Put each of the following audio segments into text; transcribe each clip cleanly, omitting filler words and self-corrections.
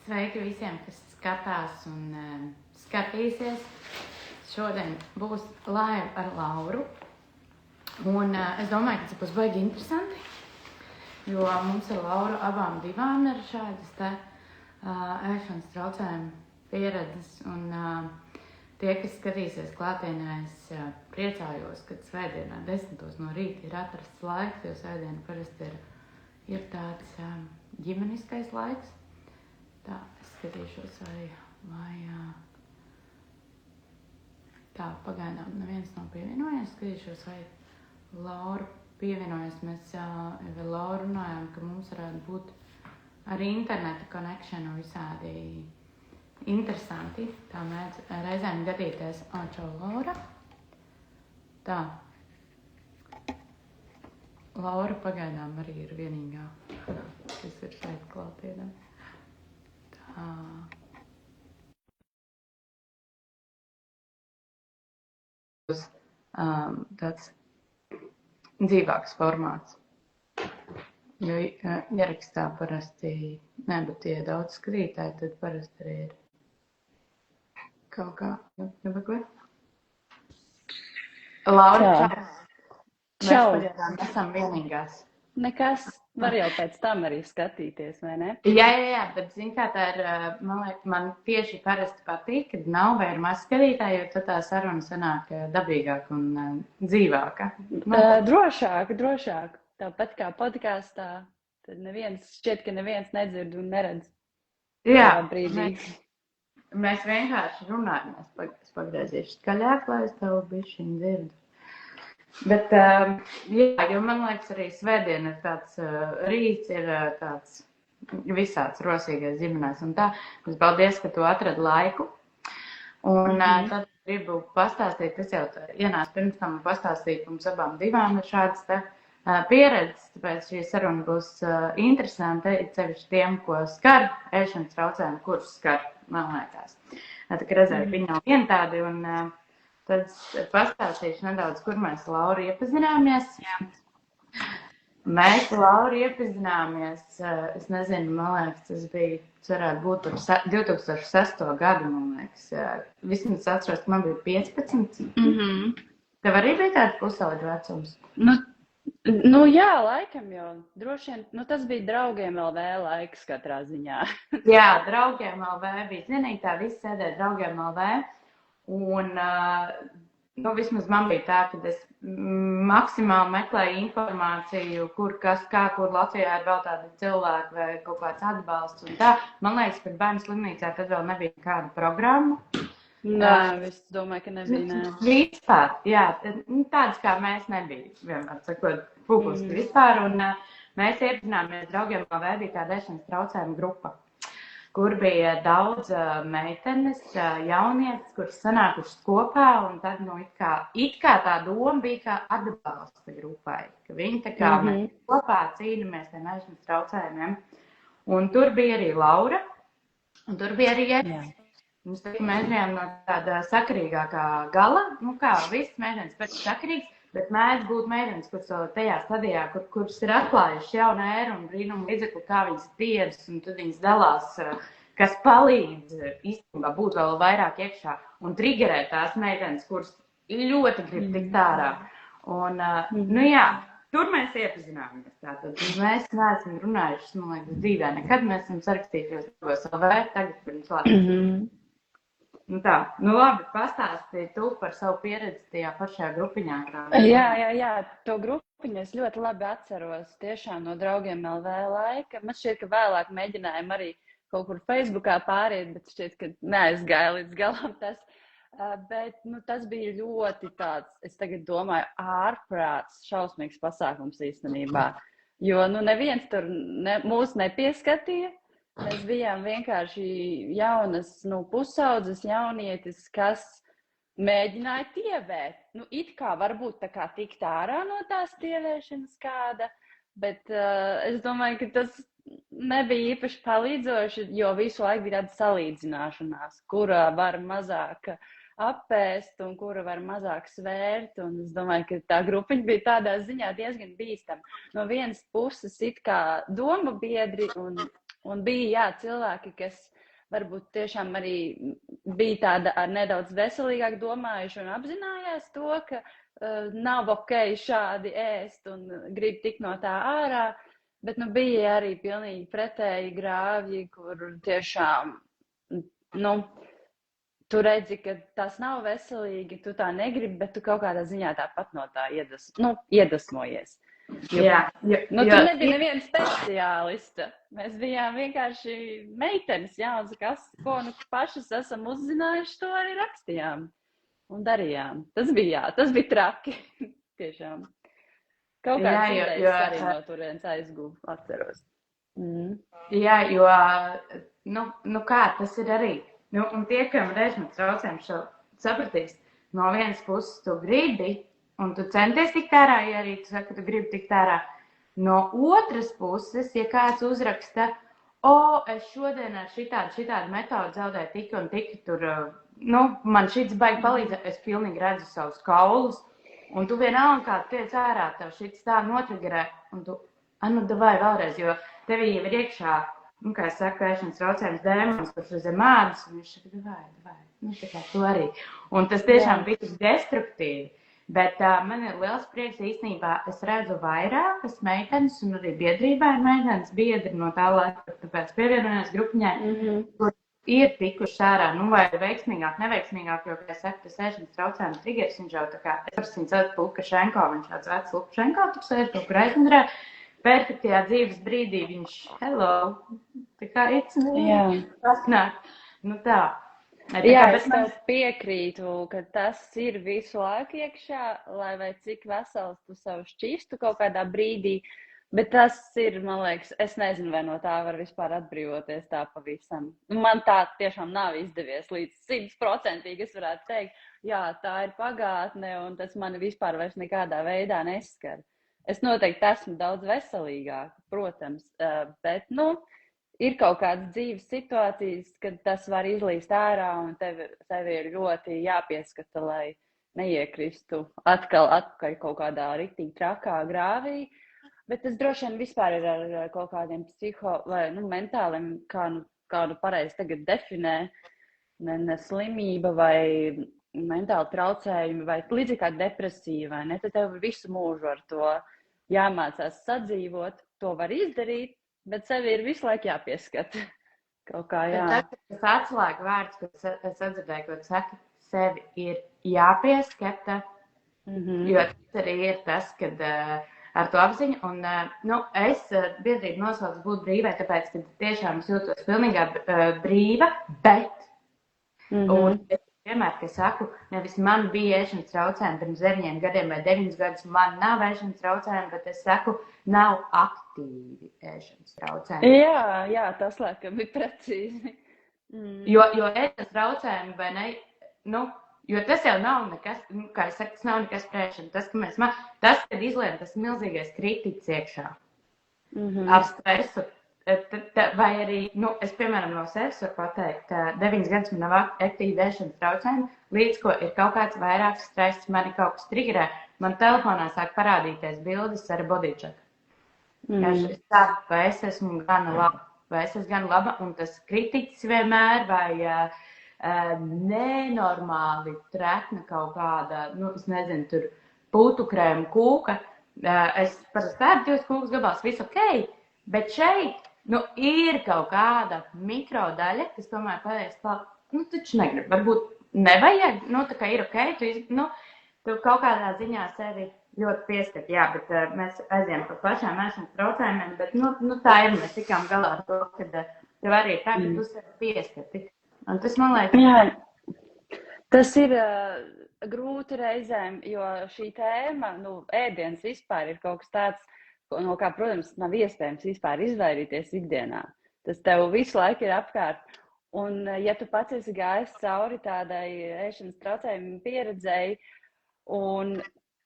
Sveiki visiem, kas skatās un skatīsies. Šodien būs live ar Lauru. Un es domāju, ka tas būs baigi interesanti, jo mums ar Lauru abām divām ir šādas ēšanas traucējumu pieredzes. Un tie, kas skatīsies klātienē, es priecājos, kad svētdienā 10 no rīta ir atrasts laiks, jo svētdiena parasti ir tāds ģimeniskais laiks. Tā, es skatīšos, vai tā pagaidām neviens nav pievienojies. Skatīšos, vai Laura pievienojas. Mēs ar Lauru runājām, ka mums varētu būt arī interneta connection visādi interesanti. Tā mēdz reizēm gadīties. Čau, Laura. Tā. Laura pagaidām arī ir vienīgā, kas ir šeit klātienē. Tāds dzīvāks formāts. Jo ierakstā parasti nebūtu, ja daudz skatītāji, tad parasti arī ir kaut kā nebeglē. Laura, čau! Mēs pagaidām esam vienīgās. Nekas, var jau pēc tam arī skatīties, vai ne? Jā, bet zini kā, tā ir, man tieši parasti patīk, kad nav vai ir maz skatītāji, jo tad tā saruna sanāk dabīgāk un dzīvāka. Drošāk. Tāpat kā podkāstā, tad šķiet, ka neviens nedzird un neredz. Jā, mēs vienkārši runājam. Es pagriezīšu skaļāk, lai es tev bišķiņ dzirdu. Bet, jā, jo man liekas arī svētdiena ir tāds rīts, ir tāds visāds rosīgais ģimenēs un tā. Es paldies, ka tu atradi laiku. Un tad gribu pastāstīt, es jau ienācu pirms tam pastāstīt, mums abām divām ir šāds pieredzes, tāpēc šī saruna būs interesanta, cevišķi tiem, ko skar ēšanas traucējumi, kurus skar, man liekas. Tā kā redzēju, viņi nav vien tādi un tad pastāstīšu nedaudz, kur mēs Lauru iepazināmies. Jā. Mēs Lauru iepazināmies, es nezinu, man liekas, tas varētu būt par 2006. Gadu, man liekas. Vismaz atceros, ka man bija 15. Tev arī bija tāds pusaudžu vecums? Nu jā, laikam jau. Droši vien, tas bija draugiem LV laiks katrā ziņā. Jā, draugiem LV bija zinīgi, tā visi sēdēja draugiem LV. Un, vismaz man bija tā, ka es maksimāli meklēju informāciju, kur Latvijā ir vēl tādi cilvēki vai kaut kāds atbalsts un tā. Man liekas, ka bērnu slimnīcā tad vēl nebija kāda programma. Nē, es domāju, ka nebija, nē. Vispār, jā, tādas kā mēs nebija, vienmēr sakot, publiski vispār. Un mēs iepazināmies draugiem, kā veidīja tāda ēšanas traucējuma grupa, kur bija daudz meitenes, jaunietes, kuras sanākušas kopā, un tad, it kā tā doma bija kā atbalsta grupai, ka viņi tā kā mēs kopā cīnāmies tiem ēšanas traucējumiem. Un tur bija arī Laura, un tur bija arī Jēzus. Mēs bijām no tāda sakarīgākā gala, visas meitenes pēc sakarīgas, bet mēdz būt meitenes, kuras vēl tajā stadijā, kuras ir atklājušas jaunu ēru un brīnumu līdzekli, kā viņas tiedz, un tad viņas dalās, kas palīdz īstenībā būt vēl vairāk iekšā un triggerēt tās meitenes, kuras ļoti grib tikt ārā. Un, tur mēs iepazināmies. Tātad mēs neesam runājuši, man liekas, dzīvē nekad. Mēs esam sarakstījušies divos LV, tagad pirms Latvijas. Labi, pastāstīji tu par savu pieredzi tajā pašajā grupiņā. Jā, to grupiņu es ļoti labi atceros tiešām no draugiem LV laika. Man šķiet, ka vēlāk mēģinājām arī kaut kur Facebookā pāriet, bet šķiet, ka neaizgāja līdz galam tas. Bet tas bija ļoti tāds, es tagad domāju, ārprāts, šausmīgs pasākums īstenībā. Jo neviens tur mūs nepieskatīja. Mēs bijām vienkārši jaunas, pusaudzes jaunietis, kas mēģināja tievēt. It kā varbūt tā kā tikt ārā no tās tievēšanas kāda, bet es domāju, ka tas nebija īpaši palīdzoši, jo visu laiku bija tāda salīdzināšanās, kura var mazāk apēst un kura var mazāk svērt. Un es domāju, ka tā grupiņa bija tādā ziņā diezgan bīstama. No vienas puses it kā doma biedri un Un bija, cilvēki, kas varbūt tiešām arī bija tāda ar nedaudz veselīgāk domājuši un apzinājās to, ka nav ok šādi ēst un grib tikt no tā ārā, bet bija arī pilnīgi pretēji grāvji, kur tiešām, tu redzi, ka tas nav veselīgi, tu tā negribi, bet tu kaut kādā ziņā tāpat no tā iedvesmojies. Tu nebija neviena speciālista. Mēs bijām vienkārši meitenes, ko pašas esam uzzinājuši, to arī rakstījām un darījām. Tas bija traki, tiešām. Kaut kāds idejas arī no turienes aizguvu, atceros. Jā, jo, kā tas ir arī. Un tie, kam reizes traucējumi šo sapratīs, no vienas puses tu gribi, un tu centies tikt ārā, ja arī tu saki, ka tu gribi tikt ārā. No otras puses, ja kāds uzraksta, es šodien ar šitādu metodu zaudēju tik un tik, tur, man šits baigi palīdzēt, es pilnīgi redzu savus kaulus, un tu vienalga, kā tiec ārā, tev šits tā notrigerē, un tu, davai vēlreiz, jo tevī jau ir iekšā, kā es saku, ēšanas traucējums dēmons, kurš ir zem ādas, un viņš saka, davai, tā kā tu arī. Un tas tiešām bija tik destruktīvi. Bet man ir liels prieks īstenībā, es redzu vairākas meitenes, un arī biedrībā ir meitenes biedri no tā laika, tāpēc pievienojas grupiņai, kur ir tikuši ārā, vai veiksmīgāk, neveiksmīgāk, jo, kā es saku, tas ēšanas traucējums triggers, viņš jau tā kā, es viņu sauc Lukašenko, viņš tāds vecs Lukašenko, tur sēž kaut kur aizmugurē, perfektajā dzīves brīdī viņš, hello, tā kā it's me, pasnāk, tā. Es tev piekrītu, ka tas ir visu laiku iekšā, lai vai cik vesels tu sev šķistu kaut kādā brīdī, bet tas ir, man liekas, es nezinu, vai no tā var vispār atbrīvoties tā pavisam. Man tā tiešām nav izdevies līdz 100%, es varētu teikt, jā, tā ir pagātne un tas mani vispār vairs nekādā veidā neskar. Es noteikti esmu daudz veselīgāka, protams, bet, ir kaut kādas dzīves situācijas, kad tas var izlīst ārā un tev ir ļoti jāpieskata, lai neiekristu atpakaļ kaut kādā riktīgi trakā grāvī. Bet tas droši vien vispār ir ar kaut kādiem vai mentāliem, kā pareizi tagad definē, ne slimība vai mentāli traucējumi vai līdzīgi kā depresija, vai ne? Tad tev visu mūžu ar to jāmācās sadzīvot, to var izdarīt, bet sevi ir visu laiku jāpieskata. Kaut kā, jā. Tas atslēga vārds, ko es atdzirdēju, ko tu saki, sevi ir jāpieskata, jo tas arī ir tas, kad ar to apziņu, un es biedrību nosaucu būt brīvai, tāpēc, ka tiešām es jūtos pilnīgā brīva, bet, un es vienmēr, ka saku, nevis man bija ēšanas traucējumi pirms 9 gadiem vai 9 gadus, man nav ēšanas traucējumi, bet es saku, nav aktīvi ēšanas traucējumi. Jā, tas laikam ir precīzi. Jo ēšanas traucējumi, vai ne, jo tas jau nav nekas, kā es saku, tas nav nekas prēšana. Tas, kad izlien tas milzīgais kritiķis iekšā ar stresu, vai arī, es, piemēram, no sevis varu pateikt, 9 gadus man nav aktīvi ēšanas traucējumi, līdz ko ir kaut kāds vairāks stress, mani kaut kas triggerē, man telefonā sāk parādīties bildes ar bodycheck. Vai es esmu gana laba, un tas kritiķis vienmēr, vai nenormāli trekna kaut kāda, es nezinu, tur putu krēmu kūka, es parasti ēdu 2 kūkas gabals, viss ok, bet šeit, ir kaut kāda mikrodaļa, kas tomēr pateiks, taču negrib, varbūt nevajag, tā kā ir ok, tu kaut kādā ziņā sevi ļoti pieskat, jā, bet mēs aizējām par pašām ēšanas traucējumiem, bet, tā ir, mēs tikām galā ar to, kad tev arī tā, ka tu sevi pieskati. Un tas, man liekas, jā, tas ir grūti reizēm, jo šī tēma, ēdiens vispār ir kaut kas tāds, no kā, protams, nav iespējams vispār izvairīties ikdienā. Tas tev visu laiku ir apkārt. Un, ja tu pats esi gājis cauri tādai ēšanas traucējumu pieredzēji, un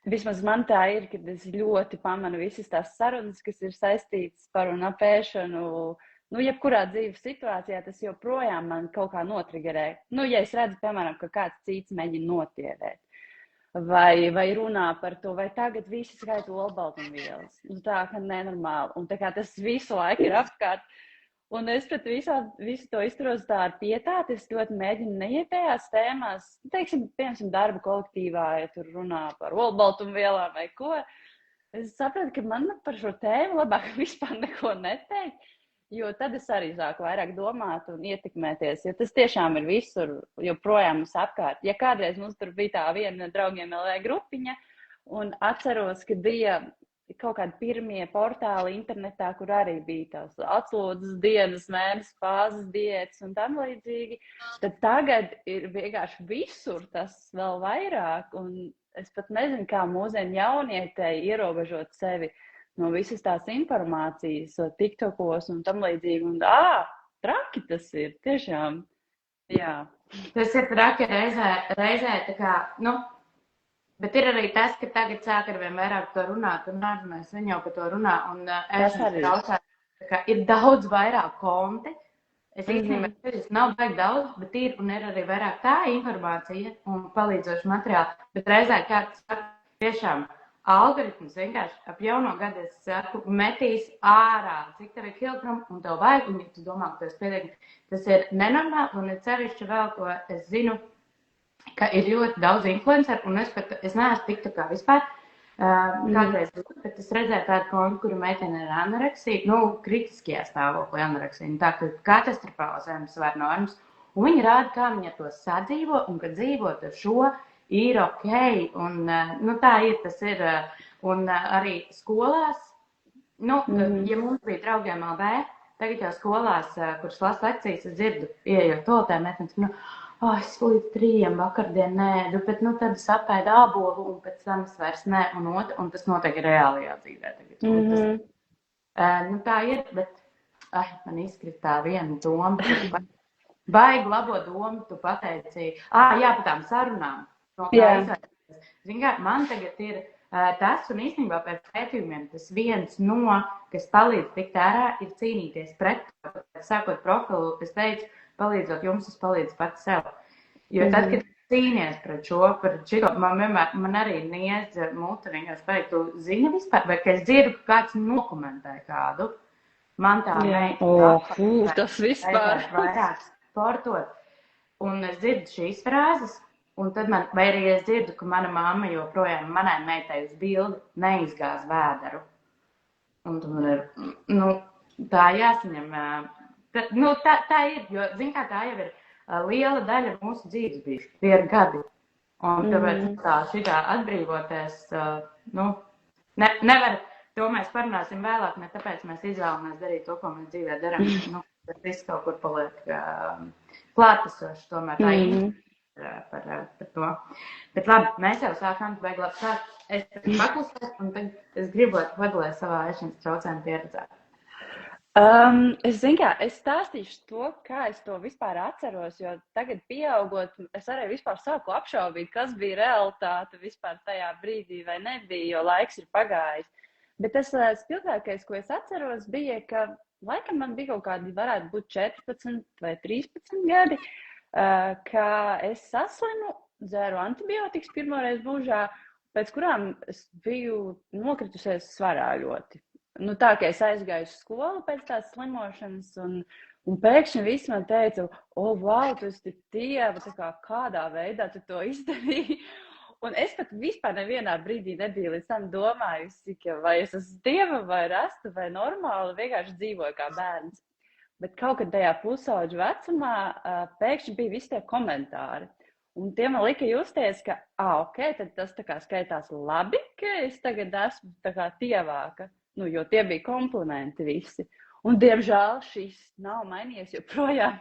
vismaz man tā ir, kad es ļoti pamanu visas tās sarunas, kas ir saistītas par un ap ēšanu, jebkurā dzīves situācijā, tas joprojām man kaut kā notrigerē. Ja es redzu, piemēram, ka kāds cits mēģina notievēt. Vai runā par to, vai tagad visi skaita olbaltumvielas. Tā, ka nenormāli. Un tā kā tas visu laiku ir apkārt. Un es pret visu to izturos tā ar pietāti. Es ļoti mēģinu neiet tajās tēmās, teiksim, piemēram, darba kolektīvā, ja tur runā par olbaltumvielām vai ko. Es sapratu, ka man par šo tēmu labāk vispār neko neteikt, jo tad es arī sāku vairāk domāt un ietekmēties, jo tas tiešām ir visur, joprojām mums apkārt. Ja kādreiz mums tur bija tā viena draugiem LV grupiņa, un atceros, ka bija kaut kādi pirmie portāli internetā, kur arī bija tās atslodzes dienas, mēnesis, fāzes diētas un tam līdzīgi, tad tagad ir vienkārši visur tas vēl vairāk, un es pat nezinu, kā mūsdienu jaunietei ierobežot sevi no visas tās informācijas, TikTokos un tam līdzīgi, un traki tas ir, tiešām, jā. Tas ir traki reizē tā kā, bet ir arī tas, ka tagad sāk ar vien vairāk to runāt, un ārzemēs viņi jau par to runā, un ir daudz vairāk konti. Es īstenībā tas nav baigi daudz, bet ir arī vairāk tā informācija un palīdzoši materiāli. Bet reizē kāds tiešām algoritms vienkārši ap jauno gadu, es saku, metīs ārā, cik tev ir kilogramu, un tev vajag, un ja tu domā, ka tas pietiek, tas ir nenormāli, un ir sevišķi vēl, ko es zinu, ka ir ļoti daudz influenceru, un es neesmu tik kā vispār kādreiz, bet es redzēju tādu kontu, kuru meitene ir anoreksija, kritiskajā stāvoklī anoreksija, tā ka katastrofāli zemesvaru normas, un viņi rāda, kā viņi ar to sadzīvo, un ka dzīvot ar šo ir ok, un tā ir, tas ir, un arī skolās, ja mums bija draugiem LV, tagad jau skolās, kuras lasa lekcijas, es dzirdu, ieejot toletē, meitenes, es līdz 3 vakardien nēdu, bet tad es apēdu ābolu un pēc tam es vairs nē, un tas notiek reālajā dzīvē tagad. Tā ir, bet man izkrita tā viena doma, baigi labo domu, tu pateici, par tām sarunām. Zini kā, man tagad ir tas, un īstenībā pēc pētījumiem tas viens kas palīdz tikt ārā, ir cīnīties pret, sākot profilu, es teicu, palīdzot jums, es palīdzu pats sev. Jo tad, kad cīnies pret šo, man arī niedz muta vienkārši pēc, tu zini vispār, vai ka es dzirdu, ka kāds nokomentē kādu. Man tā tas vispār. Vairāk sportot. Un es dzirdu šīs frāzes, un tad vai arī es dzirdu, ka mana mamma joprojām manai meitai uz bildi neizgāz vēderu. Un tu man ir, tā jāsaņem. Tā ir, jo, zin kā, tā jau ir liela daļa mūsu dzīves bijuši. Tie ir gadi. Un tāpēc šitā atbrīvoties, nevar, to mēs parunāsim vēlāk, ne tāpēc mēs izvēlamies darīt to, ko mēs dzīvē darām. Tas viss kaut kur paliek klātesoši, tomēr tā par to. Bet labi, mēs jau sākām baigi labi sākt. Es paklusēju, un tagad es gribētu padalīt savā ēšanas traucējumu pieredzē. Es stāstīšu to, kā es to vispār atceros, jo tagad pieaugot, es arī vispār sāku apšaubīt, kas bija realitāte vispār tajā brīdī vai nebija, jo laiks ir pagājis. Bet tas spilgtākais, ko es atceros, bija, ka laikam man bija kaut kādi, varētu būt 14 vai 13 gadi, ka es saslimu, dzēru antibiotikas pirmoreiz mūžā, pēc kurām es biju nokritusies svarā ļoti. Tā, ka es aizgāju uz skolu pēc tās slimošanas, un pēkšņi visi man teica, wow, tu esi tik dieva, kādā veidā tu to izdarīji. Un es pat vispār nevienā brīdī nebiju līdz tam domājusi, ka vai es esmu dieva, vai rasta, vai normāli, vienkārši dzīvoju kā bērns. Bet kaut kad tajā pusauģu vecumā pēkšņi bija visi tie komentāri. Un tie man lika justies, ka, ok, tad tas tā kā skaitās labi, ka es tagad esmu tā kā tievāka. Jo tie bija komplimenti visi. Un, diemžēl, šis nav mainījies, jo projām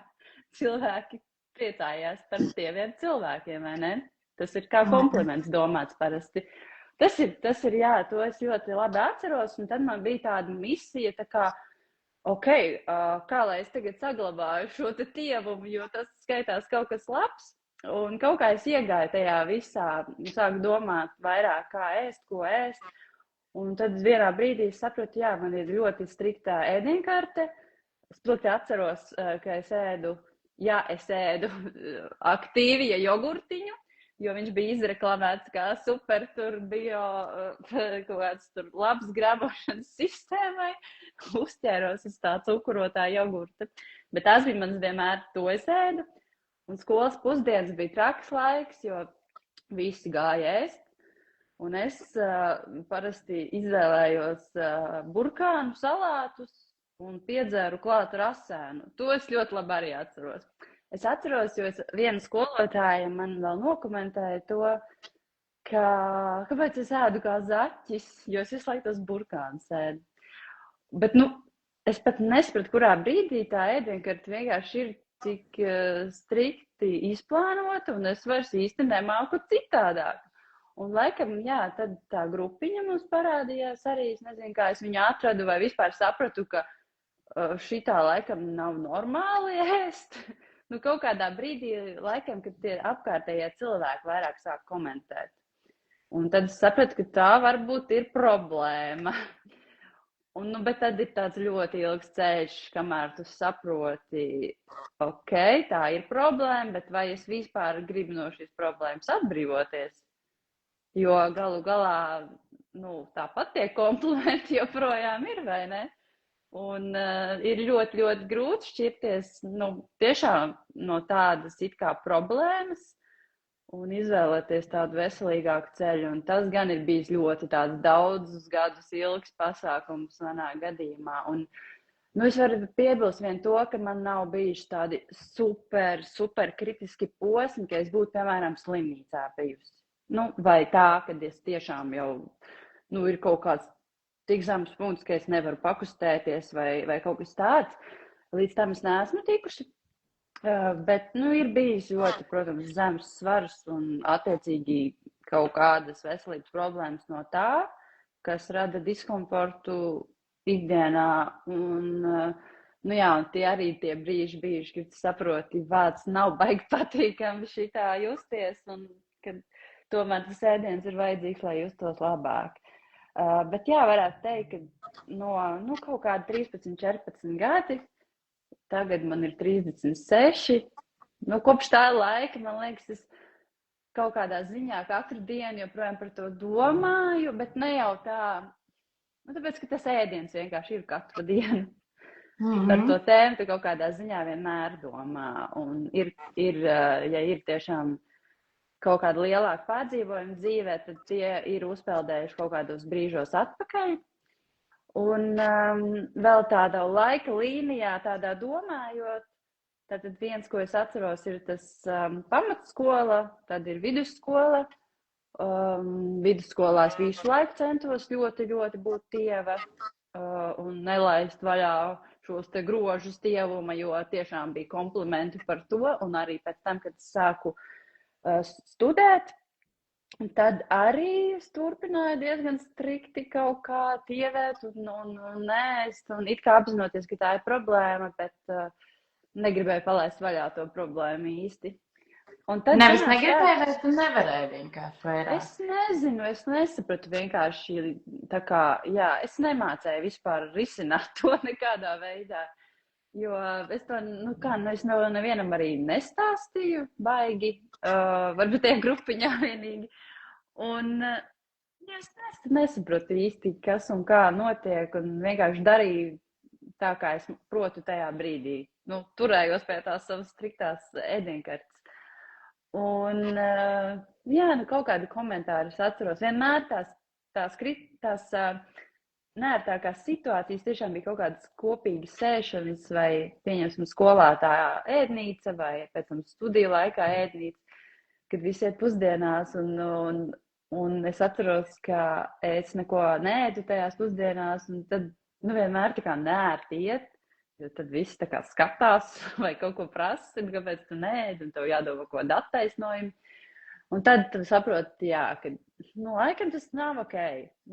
cilvēki priecājās par tieviem cilvēkiem, vai ne? Tas ir kā kompliments domāts parasti. Tas ir, jā, to es ļoti labi atceros, un tad man bija tāda misija, tā kā, ok, kā lai es tagad saglabāju šo te tievumu, jo tas skaitās kaut kas labs, un kaut kā es iegāju tajā visā, sāku domāt vairāk, kā ēst, ko ēst. Un tad vienā brīdī es sapratu, jā, man ir ļoti striktā ēdienkarte. Es ļoti atceros, ka es ēdu aktīvi, jogurtiņu, jo viņš bija izreklamēts kā super tur bio kaut kāds tur labs grabošanas sistēmai, uzķēros uz tā cukurotā jogurta. Bet tās bija mans vienmēr to es ēdu. Un skolas pusdienas bija traks laiks, jo visi gāja ēst. Un es parasti izvēlējos burkānu salātus un piedzēru klāt rasēnu. To es ļoti labi arī atceros. Es atceros, jo viena skolotāja man vēl nokomentēja to, kāpēc es ēdu kā zaķis, jo es visu laiku tos burkānus ēdu. Bet, es pat nesapratu, kurā brīdī tā ēdienkarte vienkārši ir tik strikti izplānota, un es vairs īsti nemāku citādāk. Un laikam, jā, tad tā grupiņa mums parādījās arī, es nezinu, kā es viņu atradu, vai vispār sapratu, ka šitā laikam nav normāli ēst. Kaut kādā brīdī, laikam, kad tie apkārtējie cilvēki vairāk sāk komentēt. Un tad es sapratu, ka tā varbūt ir problēma. Bet tad ir tāds ļoti ilgs ceļš, kamēr tu saproti, ok, tā ir problēma, bet vai es vispār gribu no šīs problēmas atbrīvoties? Jo galu galā, tāpat tie komplimenti joprojām ir, vai ne? Un ir ļoti, ļoti grūti šķirties tiešām no tādas it kā problēmas un izvēlēties tādu veselīgāku ceļu. Un tas gan ir bijis ļoti tāds daudzus gadus ilgs pasākums manā gadījumā. Un es varu piebilst vien to, ka man nav bijuši tādi super kritiski posmi, ka es būtu, piemēram, slimnīcā bijusi. Vai tā, kad es tiešām jau ir kaut kāds tik zems punkts, ka es nevaru pakustēties vai kaut kas tāds. Līdz tam es neesmu tikuši. Bet, ir bijis ļoti, protams, zems svars un attiecīgi kaut kādas veselības problēmas no tā, kas rada diskomfortu ikdienā. Un, un tie arī tie brīži bijuši, kad saproti, vārds nav baigi patīkami šitā justies, un kad tomēr tas ēdiens ir vajadzīgs, lai justos labāk. Bet jā, varētu teikt, ka no kaut kāda 13, 14 gadi, tagad man ir 36. Kopš tā laika, man liekas, es kaut kādā ziņā katru dienu joprojām par to domāju, bet ne jau tā, tāpēc, ka tas ēdiens vienkārši ir katru dienu. Par to tēmu tu kaut kādā ziņā vienmēr domā. Un ja ir tiešām kaut kāda lielāka pārdzīvojuma dzīvē, tad tie ir uzpeldējuši kaut kādos brīžos atpakaļ. Un vēl tādā laika līnijā, tādā domājot, tad viens, ko es atceros, ir tas pamatskola, tad ir vidusskola. Vidusskolā es visu laiku centos ļoti, ļoti būt tieva un nelaist vaļā šos te grožus tievuma, jo tiešām bija komplimenti par to. Un arī pēc tam, kad es sāku studēt, tad arī es turpināju diezgan strikti kaut kā tievēt un ēst, un it kā apzinoties, ka tā ir problēma, bet negribēju palaist vaļā to problēmu īsti. Nevis negribēju, vai tu nevarēji vienkārši vairāk? Es nezinu, es nesapratu vienkārši, tā kā, jā, es nemācēju vispār risināt to nekādā veidā. Jo es to, es nevienam arī nestāstīju baigi, varbūt tie grupiņā vienīgi. Un es nesaprotu īsti, kas un kā notiek, un vienkārši darīju tā, kā es protu tajā brīdī. Turējos pie tās savas striktās ēdienkartes. Un, kaut kādi komentāri es atceros. Vienmēr tās neērtākās situācijas tiešām bija kaut kādas kopīgas sēšanas vai, pieņemsim, skolā tā ēdnīca vai pēc tam studiju laikā ēdnīca, kad visi iet pusdienās un es atceros, ka es neko neēdu tajās pusdienās un tad, vienmēr tā kā neērti iet, jo tad visi tā kā skatās vai kaut ko prasa, kāpēc tu neēdi un tev jādomā ko attaisnojumi. Un tad tu saproti, ka laikam tas nav ok.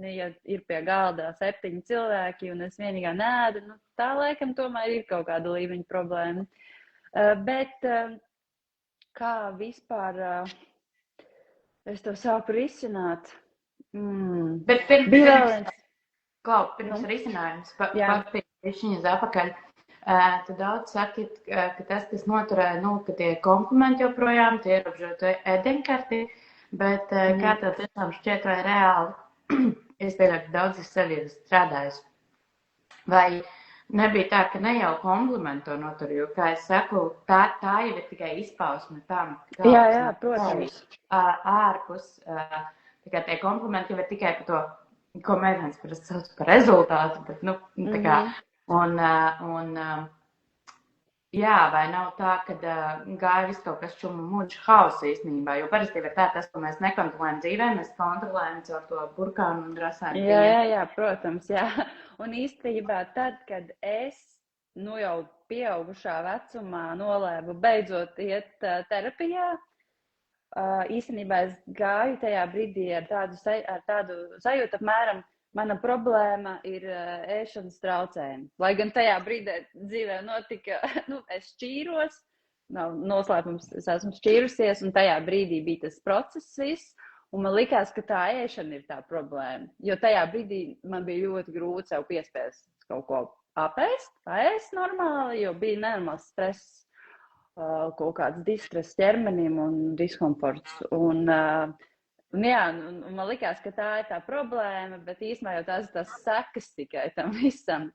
Ja ir pie galda 7 cilvēki un es vienīgā neēdu, tā laikam tomēr ir kaut kāda līmeņa problēma. Bet kā vispār es to sāku risināt? Bet pirms risinājums, papīrišķiņas apakaļ. Tad daudz saka, ka tas, kas noturē, ka tie komplimenti joprojām, tie ierobežot ēdienkarti, bet kā tev tiešām šķiet vai reāli, es pieļauju, ka daudz sevi ir strādājis. Vai nebija tā, ka ne jau komplimenti to notur, jo, kā es saku, tā jau ir tikai izpausme tam, Jā, protams. Ārpus, tikai tie komplimenti jau ir tikai par to, ko meitenes parasti sauc par rezultātu, bet, tā kā, un jā, vai nav tā, ka gāja viss kaut kas čumu muļš hausa īstenībā, jo parasti ir tā, tas, ko mēs nekontrolējam dzīvē, mēs kontrolējam caur to burkānu un drasānu. Jā, protams, jā. Un īstenībā tad, kad es, jau pieaugušā vecumā nolēmu beidzot iet terapijā, īstenībā es gāju tajā brīdī ar tādu sajūtu apmēram, mana problēma ir ēšanas traucējumi. Lai gan tajā brīdī dzīvē notika, es šķīros, nav noslēpums, es esmu šķīrusies, un tajā brīdī bija tas process viss, un man likās, ka tā ēšana ir tā problēma. Jo tajā brīdī man bija ļoti grūti sev piespiest kaut ko paēst normāli, jo bija nenormāls stress, kaut kāds distress ķermenim un diskomforts. Un man likās, ka tā ir tā problēma, bet īstenībā jau tās ir tās sekas tikai tam visam.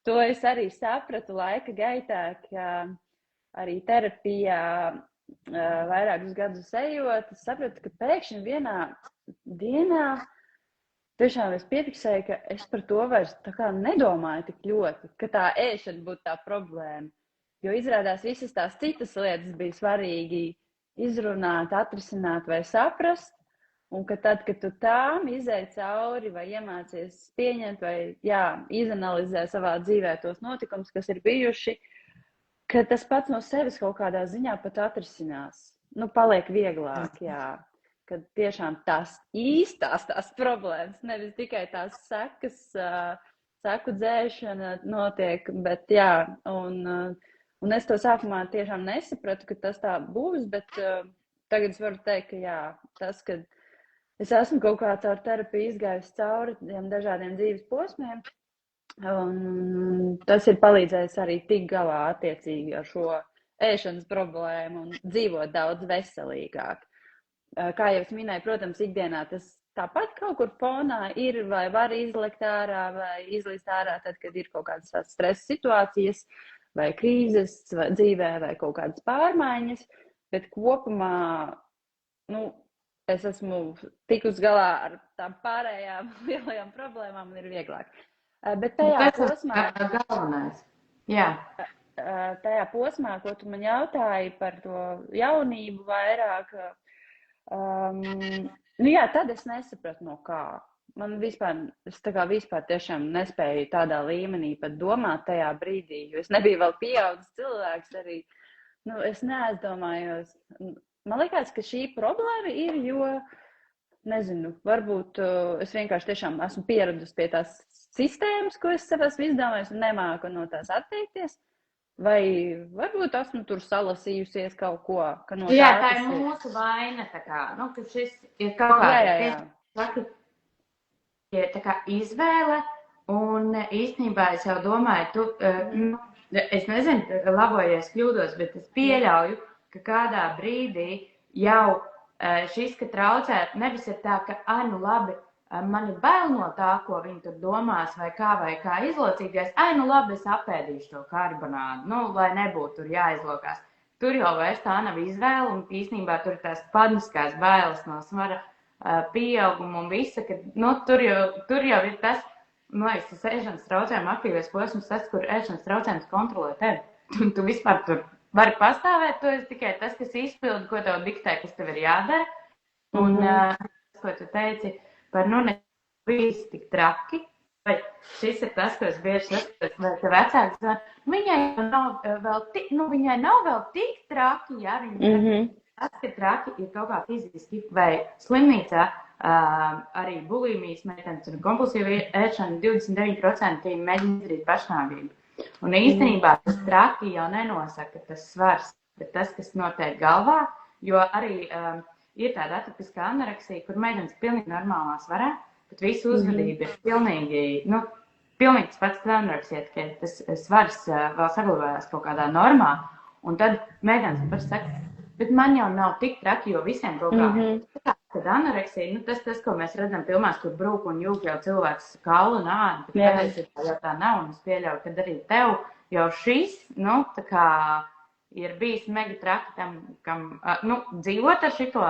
To es arī sapratu laika gaitā, ka arī terapijā vairākus gadus ejot, es sapratu, ka pēkšņi vienā dienā tiešām es piefiksēju, ka es par to vairs tā kā nedomāju tik ļoti, ka tā ēšana būtu tā problēma. Jo izrādās visas tās citas lietas bija svarīgi izrunāt, atrisināt vai saprast. Un ka tad, kad tu tām izēj cauri vai iemācies pieņemt vai izanalizē savā dzīvē tos notikumus, kas ir bijuši, ka tas pats no sevis kaut kādā ziņā pat atrisinās. Paliek vieglāk, Kad tiešām tās īstās tās problēmas, nevis tikai tās sekas, seku dzēšana notiek, bet un es to sākumā tiešām nesapratu, ka tas tā būs, bet tagad es varu teikt, ka tas, kad es esmu kaut kā caur terapiju izgājusi cauri tiem dažādiem dzīves posmiem, un tas ir palīdzējis arī tikt galā attiecīgi ar šo ēšanas problēmu un dzīvot daudz veselīgāk. Kā jau es minēju, protams, ikdienā tas tāpat kaut kur fonā ir, vai var izlikt ārā, vai izlīst ārā tad, kad ir kaut kādas stresa situācijas, vai krīzes vai dzīvē, vai kaut kādas pārmaiņas, bet kopumā, es esmu tikus galā ar tām pārējām lielajām problēmām un ir vieglāk. Bet tajā posmā... galvenais. Jā. Tajā posmā, ko tu man jautāji par to jaunību vairāk, tad es nesapratu no kā. Man es vispār tiešām nespēju tādā līmenī pat domāt tajā brīdī, jo es nebiju vēl pieaudzis cilvēks arī. Es neaizdomājos. Man liekas, ka šī problēma ir, jo, nezinu, varbūt es vienkārši tiešām esmu pieradusi pie tās sistēmas, ko es sev esmu izdomājis un nemāku no tās atteikties. Vai varbūt esmu tur salasījusies kaut ko, ka no tā ir mūsu vaina, ka šis ir kaut kāda tā kā izvēle, un īstenībā es jau domāju, es nezinu, labojies kļūdos, bet es pieļauju, ka kādā brīdī jau šis, ka traucē, nevis ir tā, ka, labi, man ir bail no tā, ko viņi tur domās, vai kā izlocīties, labi, es apēdīšu to karbonādu, lai nebūtu tur jāizlokās. Tur jau vairs tā nav izvēle, un īstenībā tur ir tās paniskās bailes no svara pieauguma un visa, ka, tur jau ir tas, tas ēšanas traucējuma aktīvais posms, tas, kur ēšanas traucējums kontrolē tevi. Tu vispār tur vari pastāvēt, tu esi tikai tas, kas izpilda, ko tev diktē, kas tev ir jādara. Un tas, ko tu teici, par nebijis tik traki, vai šis ir tas, ko es bieži saskatu, vai te vecāks, viņai nav vēl tik traki, tas, ka traki ir kaut kā fiziski, vai slimnīcā arī bulimijas meitenes un kompulsīva ēšana 29% mēģina izdarīt pašnāvību. Un īstenībā tas traki jau nenosaka tas svars, bet tas, kas notiek galvā, jo arī ir tāda atopiskā anoreksija, kur meitenes pilnīgi normālā svarā, bet visu uzvedība ir pilnīgi tas pats anoreksija, ka tas svars vēl saglabājās kaut kādā normā, un tad meitenes par saka, bet man jau nav tik traki, jo visiem kaut kā, kad anoreksija, tas, ko mēs redzam filmās, kur brūk un jūg jau cilvēks kaulu un ādu, bet patiesībā jau tā nav, un es pieļauju, ka arī tev jau šis, tā kā ir bijis mega traki tam, kam, dzīvot ar šito,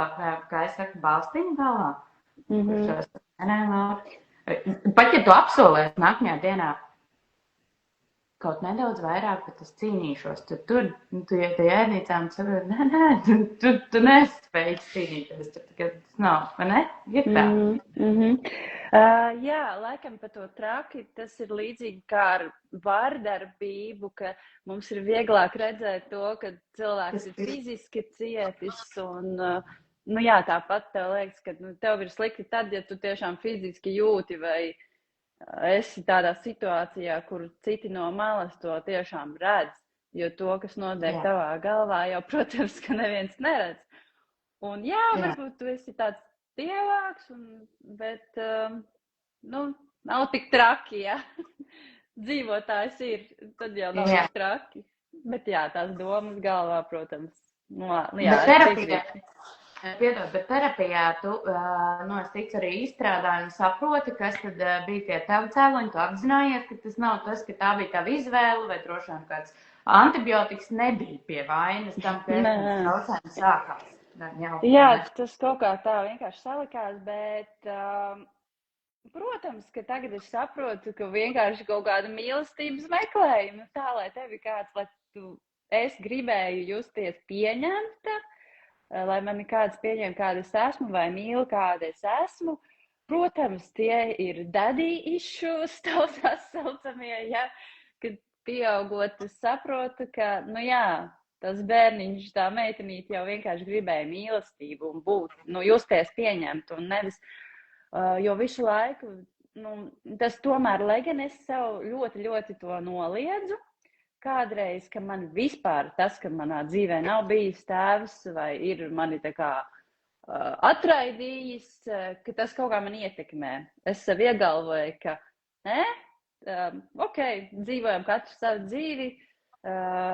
kā es saku, balstiņu galvā. Pat, ja tu apsolies nākamajā dienā kaut nedaudz vairāk, bet es cīnīšos, tad tu ēdnīcā un saproti, tu nespēji cīnīties, tas nav, vai ne? Ir tā. Jā, laikam par to traki, tas ir līdzīgi kā ar vardarbību, ka mums ir vieglāk redzēt to, ka cilvēks ir fiziski cietis un, tāpat tev liekas, ka tev ir slikti tad, ja tu tiešām fiziski jūti vai esi tādā situācijā, kur citi no malas to tiešām redz, jo to, kas notiek tavā galvā, jau, protams, ka neviens neredz. Un varbūt tu esi tāds dievāks, bet, nav tik traki, Dzīvotājs ir, tad jau nav tik traki. Bet tās domas galvā, protams, bet terapijā tu, es ticu, arī izstrādāji un saproti, kas tad bija tie tavi cēloņi, tu apzinājies, ka tas nav tas, ka tā bija tava izvēle, vai droši vien kāds antibiotiks nebija pie vainas tam, ka traucējums sākās. Jā, tas kaut kā tā vienkārši salikās, bet, protams, ka tagad es saprotu, ka vienkārši kaut kāda mīlestības meklējuma tā, lai tevi kāds, es gribēju justies pieņemta, lai mani kāds pieņem, kāda es esmu, vai mīlu, kāda es esmu. Protams, tie ir daddy issues, tautās saucamie, kad pieaugot es saprotu, ka, tas bērniņš, tā meitenīte jau vienkārši gribēja mīlestību un būt, justies pieņemt un nevis, jo visu laiku, tas tomēr, lai gan es sev ļoti, ļoti to noliedzu, kādreiz, ka man vispār tas, ka manā dzīvē nav bijis tēvs vai ir mani tā kā atraidījis, ka tas kaut kā man ietekmē. Es sev iegalvoju, ka, dzīvojam katru savu dzīvi,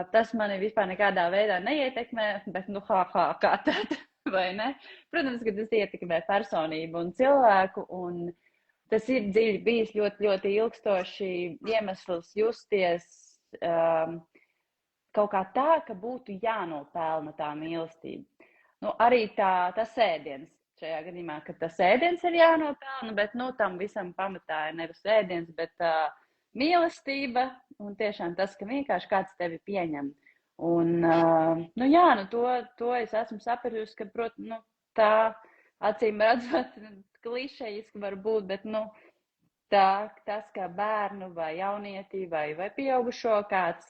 tas mani vispār nekādā veidā neietekmē, bet kā tad, vai ne? Protams, ka tas ietekmē personību un cilvēku, un tas ir dziļi bijis ļoti, ļoti ilgstoši iemesls justies kaut kā tā, ka būtu jānopelna tā mīlestība. Arī tas ēdiens šajā gadījumā, ka tas ēdiens ir jānopelna, bet tam visam pamatā ir nevis ēdiens, bet mīlestība un tiešām tas, ka vienkārši kāds tevi pieņem. Un, to es esmu sapratusi, ka, protams, tā acīm redzot klišejiski var būt, bet, tas, ka bērnu vai jaunieti vai pieaugušo kāds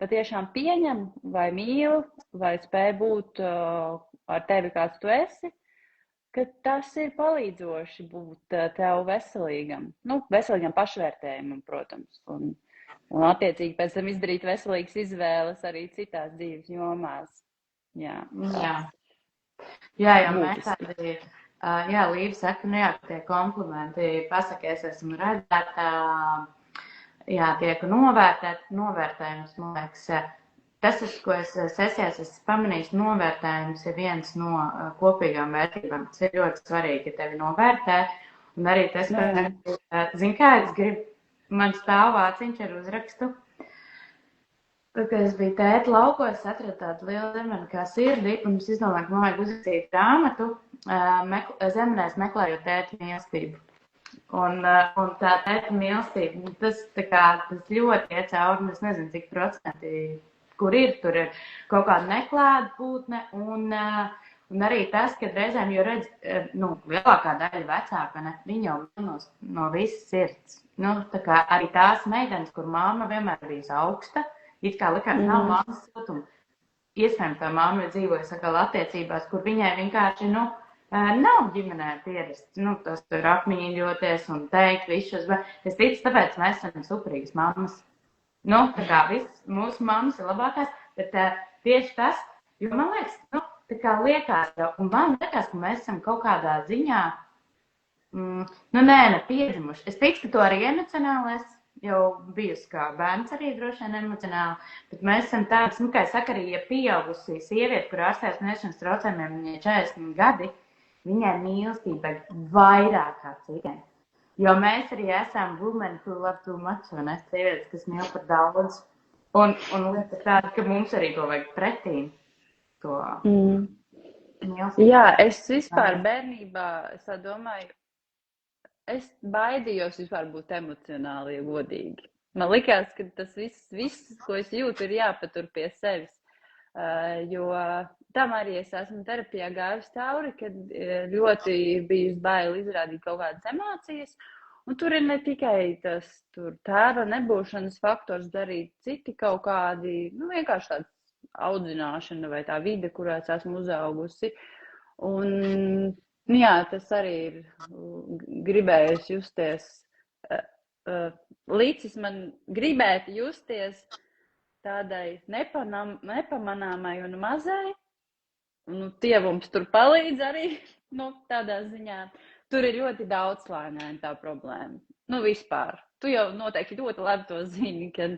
patiešām pieņem vai mīl vai spēj būt ar tevi, kāds tu esi, ka tas ir palīdzoši būt tev veselīgam. Veselīgam pašvērtējumam, protams. Un attiecīgi pēc tam izdarīt veselīgas izvēles arī citās dzīves jomās. Jā, jau mēs tādi... Līva saka, tie komplimenti, pasakies, esmu redzēta, tiek novērtējums, man liekas, tas, ko es sesijās esmu pamanījis, novērtējums ir viens no kopīgām vērtībām, tas ir ļoti svarīgi, ja tevi novērtē, un arī tas, kā es gribu, man stāv vāciņš ar uzrakstu, tad, kad es biju tēta laukos, atradu tādu lielu zemeni kā sirdi, un es izdomāju, ka man vajag uzrakstīt grāmatu, zemenēs meklējot tēta mīlestību. Un tā tēta mīlestība, tas ļoti iet cauri, un es nezinu, cik procenti, kur ir, tur ir kaut kāda neklāda pūtne, un arī tas, kad reizēm, jo redz, lielākā daļa vecāka, viņi jau mīl no visas sirds. Arī tās meitenes, kur mamma vienmēr bijis augsta, it kā likās nav mammas siltuma. Iespējams, tā mamma dzīvojas atkal attiecībās, kur viņai vienkārši, nav ģimenē pierasts, tas tur apmīļoties un teikt visus, bet es ticu, tāpēc mēs esam superīgas mammas. Viss mūsu mammas ir labākās, bet tieši tas, jo man liekas, liekas, un man liekas, ka mēs esam kaut kādā ziņā, nepiedzimuši. Es ticu, ka to arī emocionālais jau bijusi kā bērns arī droši vien emocionāli, bet mēs esam tāds, kā saka, arī, ja pieaugusī sieviete, kur ārstēs nešanas traucējumiem, viņai 40 gadi, viņai mīlestība vairāk kā citiem. Jo mēs arī esam women who love too much, un es sievietes, kas mīl par daudz. Un lieta tāda, ka mums arī to vajag pretīm. To mīlestību. Jā, es vispār bērnībā, es domāju, es baidījos vispār būt emocionāli, ja godīgi. Man likās, ka tas viss, ko es jūtu, ir jāpatur pie sevis. Jo tam arī es esmu terapijā gājusi cauri, kad ļoti bijusi baila izrādīt kaut kādas emocijas. Un tur ir ne tikai tas tēva nebūšanas faktors, bet arī citi kaut kādi, vienkārši tāds audzināšana vai tā vide, kurā es esmu uzaugusi. Un jā, tas arī ir gribējis justies, līdzis man gribētu justies tādai nepamanāmai un mazai, un Dievums tur palīdz arī, tādā ziņā. Tur ir ļoti daudz slāņaina tā problēma. Vispār. Tu jau noteikti ļoti labi to zini, ka,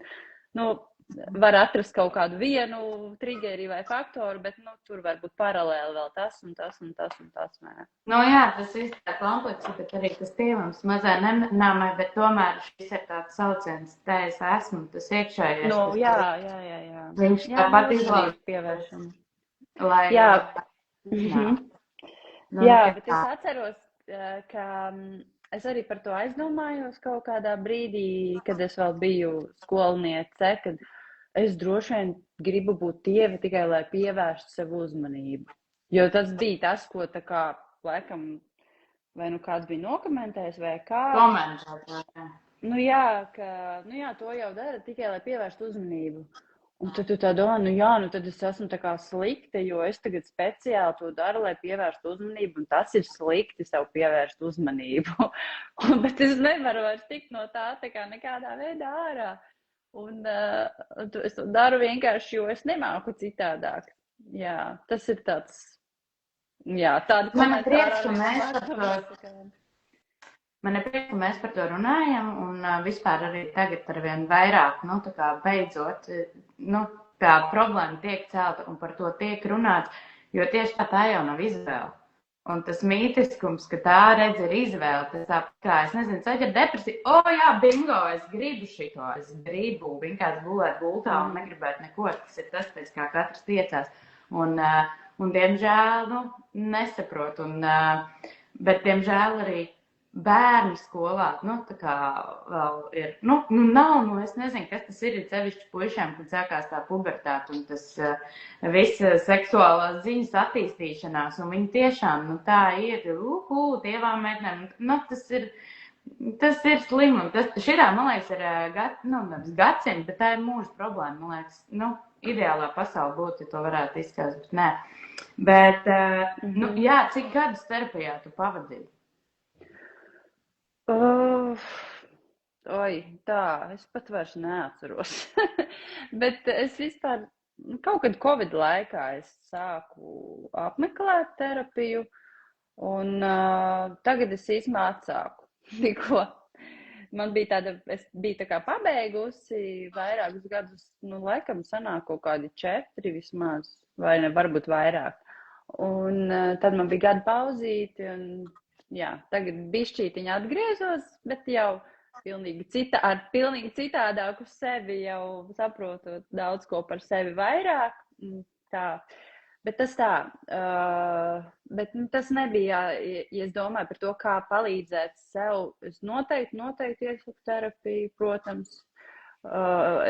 var atrast kaut kādu vienu triggeri vai faktoru, bet, tur var būt paralēli vēl tas un tas un tas un tas. Jā, tas viss tā kompleksi, bet arī tas Dievums mazai nemanāmai, bet tomēr šis ir tāds sauciens, tā es esmu, tas iekšējais. Jā. Viņš tāpat izlauž pievēršana. Lai... Jā. Jā, bet es atceros, ka es arī par to aizdomājos kaut kādā brīdī, kad es vēl biju skolniece, kad es droši vien gribu būt tieva tikai, lai pievērstu sev uzmanību. Jo tas bija tas, ko tā kā, laikam, vai kāds bija nokomentējis, vai kā. Komentēt. Jā, to jau dara tikai, lai pievērstu uzmanību. Un tad tu tā domā, tad es esmu tā kā slikta, jo es tagad speciāli to daru, lai pievērstu uzmanību, un tas ir slikti sev pievērst uzmanību. Bet es nevaru vairs tikt no tā kā nekādā veidā ārā. Un es to daru vienkārši, jo es nemāku citādāk. Jā, tas ir tāds, tāda komentāra. Man ir prieks, ka mēs par to runājam, un vispār arī tagad arvien vairāk, tā kā beidzot, tā problēma tiek celta un par to tiek runāts, jo tieši tā jau nav izvēle. Un tas mītiskums, ka tā redz ir izvēle, tas kā, es nezinu, ceļ ar depresiju, bingo, es gribu šito, es gribu vienkārši gulēt gultā un negribēt neko, tas ir tas, pēc kā katrs tiecās. Un diemžēl, nesaprot, bet diemžēl arī bērni skolā, tā kā vēl ir, nav, es nezinu, kas tas ir sevišķi puišiem, kad sākās tā pubertāte un tas viss seksuālās ziņas attīstīšanās, un viņi tiešām, tā ir, tievām meitnēm, tas ir slim, un šitā, man liekas, ir gadsimti, bet tā ir mūža problēma, man liekas, ideālā pasaule būtu, ja to varētu izskaust, bet nē. Bet, cik gadus terapijā tu pavadīji? Es pat vairs neatceros. Bet es vispār, kaut kad Covid laikā es sāku apmeklēt terapiju, un tagad es īstenībā atsāku. Tikko. Man bija es biju tā kā pabeigusi vairākus gadus, laikam sanāk kaut kādi 4 vismaz, vai ne, varbūt vairāk. Un tad man bija gada pauzīti, un tagad bišķītiņi atgriezos, bet jau ar pilnīgi citādāku sevi, jau saprotot daudz ko par sevi vairāk. Tā. Bet tas tā, bet tas nebija, ja es domāju par to, kā palīdzēt sev. Es noteikti iesaku terapiju, protams.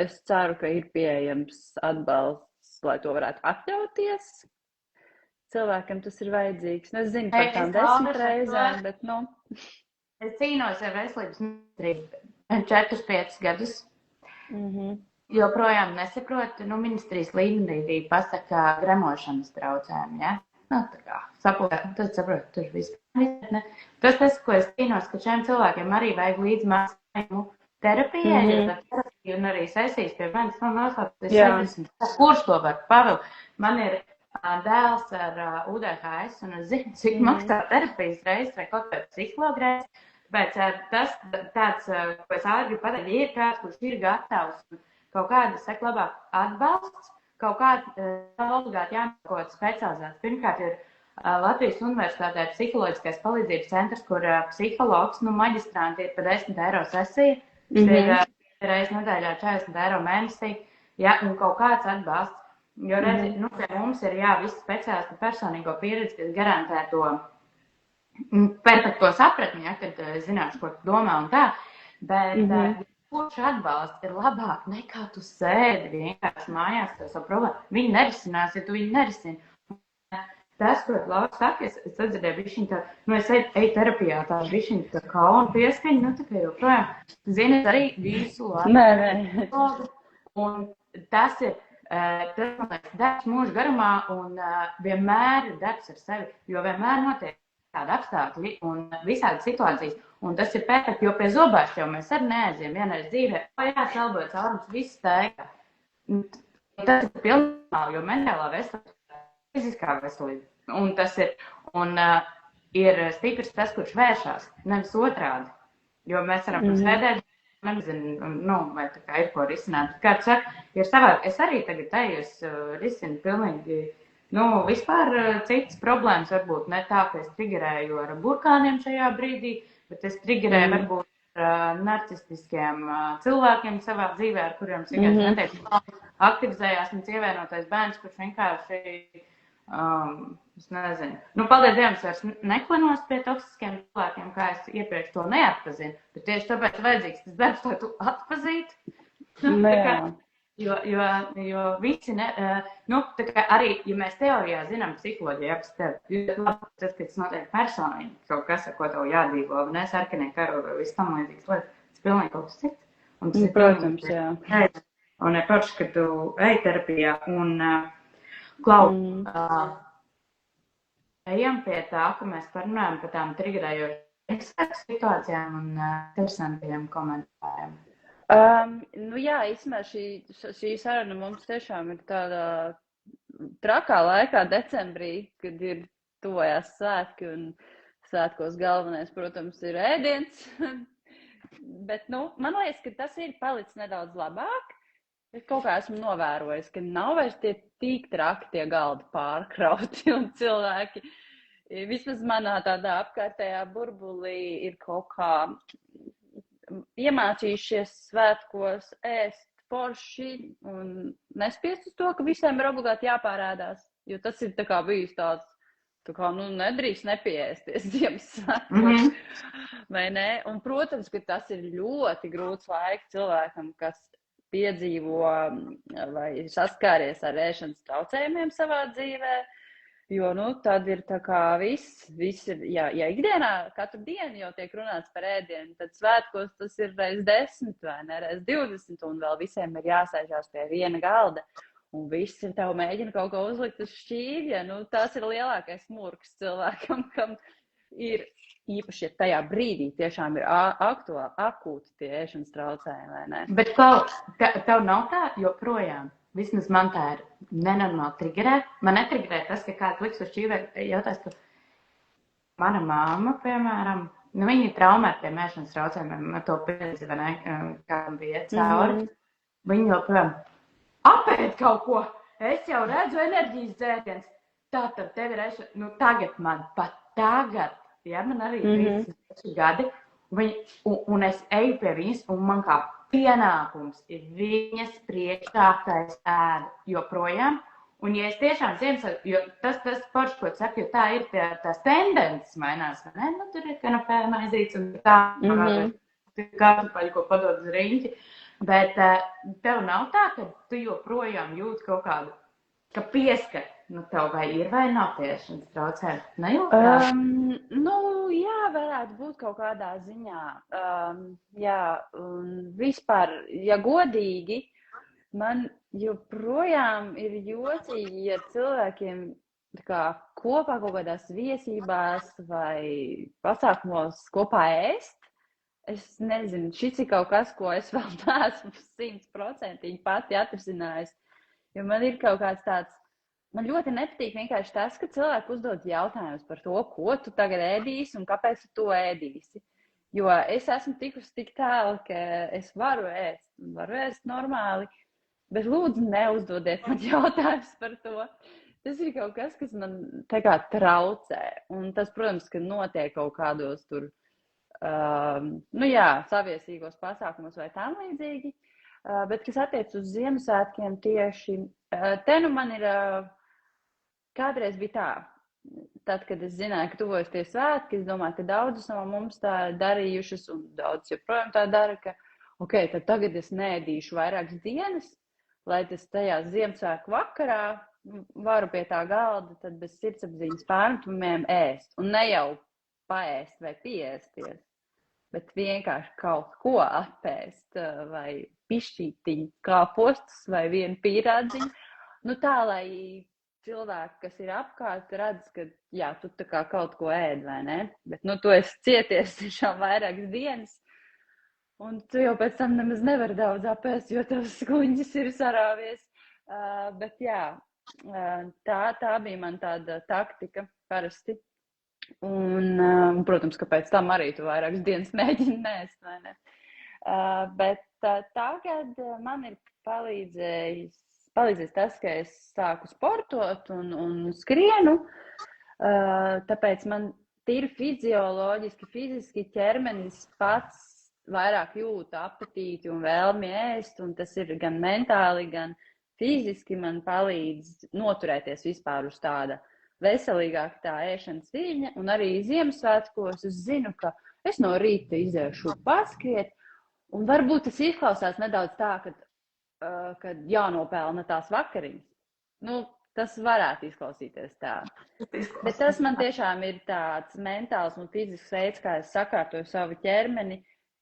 Es ceru, ka ir pieejams atbalsts, lai to varētu atļauties. Cilvēkam tas ir vajadzīgs. Es zinu par tām 10 reizēm, bet, Es cīnos ar veselības ministriju 4-5 gadus. Joprojām nesaprotu, ministrijas līmenī pasaka gremošanas traucējumi, ja? Tā kā sapulēt, tad saprotu, tur vispār. Tas, ko es cīnos, ka šiem cilvēkiem arī vajag līdzmācību terapijai, jo tā terapija un arī sesijas pie manis noslēptas 70. Kurš to var pavilkt? Man ir dēls ar UDHS, un es zinu, cik maksā terapijas reizes vai kaut kāds psihologa reizes. Bet tas tāds, ko es ātri gribu pateikt, ja ir kāds, kurš ir gatavs kaut kāda, saka, labāk atbalsts, kaut kāda obligāti jānākot specializēts. Pirmkārt, ir Latvijas Universitātē psiholoģiskais palīdzības centrs, kur psihologs, maģistranti ir pa 10 eiro sesija, kas ir reiz nedēļā 40 eiro mēnesī, ja, un kaut kāds atbalsts. Jo, redzi, pie mums ir, viss speciālisti personīgo pieredzi, kas garantē to perfekto sapratni, ja, kad zināšu, ko tu domā un tā, bet kurš atbalsts ir labāk nekā tu sēdi vienkārši mājās ar savu problēmu. Viņi nerisinās, ja tu viņu nerisini. Tas, ko Laura saka, es atdzirdēju bišķiņ tā, es eju terapijā, tā bišķiņ tā kauna pieskaņa, tā kā joprojām, zini, arī visu labi. Un tas ir, man liekas, darbs mūža garumā un vienmēr ir darbs ar sevi, jo vienmēr notiek tādi apstākļi un visādi situācijas. Un tas ir perfekti, jo pie zobārsta jau mēs arī neaiziem vienreiz dzīvē. Salboja caurums, viss teikt. Tas ir pilnībā, jo mentālā veselība, fiziskā veselība. Un tas ir, ir stiprs tas, kurš vēršās, nevis otrādi. Jo mēs varam sēdēt, nezinu, vai tā kā ir ko risināt. Kā tu saki, ir savādi. Es arī tagad risinu pilnīgi, vispār citas problēmas varbūt ne tā, ka es trigerēju ar burkāniem šajā brīdī, bet es trigerēju varbūt ar narcistiskiem cilvēkiem savā dzīvē, ar kuriem es vienkārši neteiktu, aktivizējās un ievienotais bērns, kurš vienkārši, es nezinu, paldies Dievam, es vairs neklinos pie toksiskiem cilvēkiem, kā es iepriekš to neatpazinu, bet tieši tāpēc vajadzīgs tas darbs, lai tu atpazītu. Jo visi, tā kā arī, ja mēs teorijā zinām psiholoģiju, tas, ka tas notiek personīgi, kaut kas, ar ko tev jādīvo, vai ne, sarkanie karogi, vai viss tam līdzīgs, tas pilnīgi kaut kas cits. Protams, jā. Un ir paši, ka tu ej terapijā un, Klau, ejam pie tā, ka mēs parunājam par tām trigerējošām situācijām un interesantiem komentāriem. Īstenībā šī saruna mums tiešām ir tāda trakā laikā, decembrī, kad ir tuvojās svētki un svētkos galvenais, protams, ir ēdiens. Bet, man liekas, ka tas ir palicis nedaudz labāk. Es kaut kā esmu novērojis, ka nav vairs tik traki tie galdi pārkrauti un cilvēki. Vismaz manā tādā apkārtējā burbulī ir kaut kā iemācījušies svētkos ēst forši un nespiest uz to, ka visiem ir obligāti jāpārēdās, jo tas ir tā kā bijis tāds, nedrīkst nepiēsties Ziemassvētkos, vai ne? Un, protams, ka tas ir ļoti grūts laiks cilvēkam, kas piedzīvo vai saskāries ar ēšanas traucējumiem savā dzīvē, jo, tad ir tā kā viss ir, ja ikdienā katru dienu jau tiek runāts par ēdienu, tad svētkos tas ir reiz 10 vai ne, reiz 20, un vēl visiem ir jāsēžās pie viena galda, un viss ir tev mēģina kaut ko uzlikt uz šķīvja, tas ir lielākais murgs cilvēkam, kam ir īpaši, ja tajā brīdī tiešām ir akūti tie ēšanas traucējumi, vai ne? Bet, Klau, tev nav tā joprojām? Vismaz man tā ir nenormāli trigerē. Man netrigerē tas, ka kāds liks uz šķīvē jautās, ka mana māma, piemēram, viņa ir traumēta pie ēšanas traucējumiem, to pieredzi, vai ne, kādam bija cauri. Viņa joprojām apēd kaut ko. Es jau redzu enerģijas dzēriens. Tātad tev ir tagad man pat tagad, man arī 36 gadi, un es eju pie viņas, un man kā pienākums ir viņas priekšā, ka es ēdu joprojām. Un ja es tiešām Ziemassvētku, jo tas forši, ko tu saki, jo tā ir tās tendences mainās, vai ne? Tur ir kanapē maizītes un tā, kādu ko padod uz riņķi. Bet tev nav tā, ka tu joprojām jūti kaut kādu, ka pieskat, tev vai ir vai nav tiešanas traucējumi? Nejūt? Jā, varētu būt kaut kādā ziņā. Un vispār, ja godīgi, man joprojām ir jocīgi, ja cilvēkiem kopā kaut kādās viesībās vai pasākumos kopā ēst. Es nezinu, šis ir kaut kas, ko es vēl neesmu 100% pati atrisinājis. Jo man ir kaut kāds tāds, man ļoti nepatīk vienkārši tas, ka cilvēki uzdod jautājumus par to, ko tu tagad ēdīsi un kāpēc tu to ēdīsi. Jo es esmu tikusi tik tālu, ka es varu ēst normāli, bet lūdzu neuzdodiet man jautājumus par to. Tas ir kaut kas, kas man tā kā traucē. Un tas, protams, ka notiek kaut kādos tur, saviesīgos pasākumos vai tam līdzīgi. Bet, kas attiec uz Ziemassvētkiem tieši, te nu man ir, kādreiz bija tā. Tad, kad es zināju, ka tuvojas tie svētki, es domāju, ka daudzas no mums tā darījušas, un daudz joprojām tā dara, ka, tad tagad es neēdīšu vairākas dienas, lai tas tajā Ziemassvētku vakarā varu pie tā galda, tad bez sirdsapziņas pārmetumiem ēst. Un ne jau paēst vai pieēsties, bet vienkārši kaut ko apēst, vai pišķītiņu kāpostus, vai vienu pīrādziņu. Nu tā, lai cilvēki, kas ir apkārt, redz, ka, jā, tu tā kā kaut ko ēd, vai ne? Bet, tu esi cieties tiešām vairākas dienas, un tu jau pēc tam nemaz nevari daudz apēst, jo tavs skuņģis ir sarāvies. Bet, jā, tā bija man tāda taktika parasti. Un, protams, ka pēc tam arī tu vairākas dienas mēģini nēst, vai ne? Bet tagad man ir palīdzējis tas, ka es sāku sportot un skrienu, tāpēc man tīri fizioloģiski, fiziski ķermenis pats vairāk jūt apetīti un vēlmi ēst, un tas ir gan mentāli, gan fiziski man palīdz noturēties vispār uz tāda veselīgāka tā ēšanas viļņa, un arī Ziemassvētkos es zinu, ka es no rīta iziešu paskriet, un varbūt tas izklausās nedaudz tā, kad jānopelna tās vakariņas. Tas varētu izklausīties tā. Bet tas man tiešām ir tāds mentāls un fizisks veids, kā es sakārtoju savu ķermeni,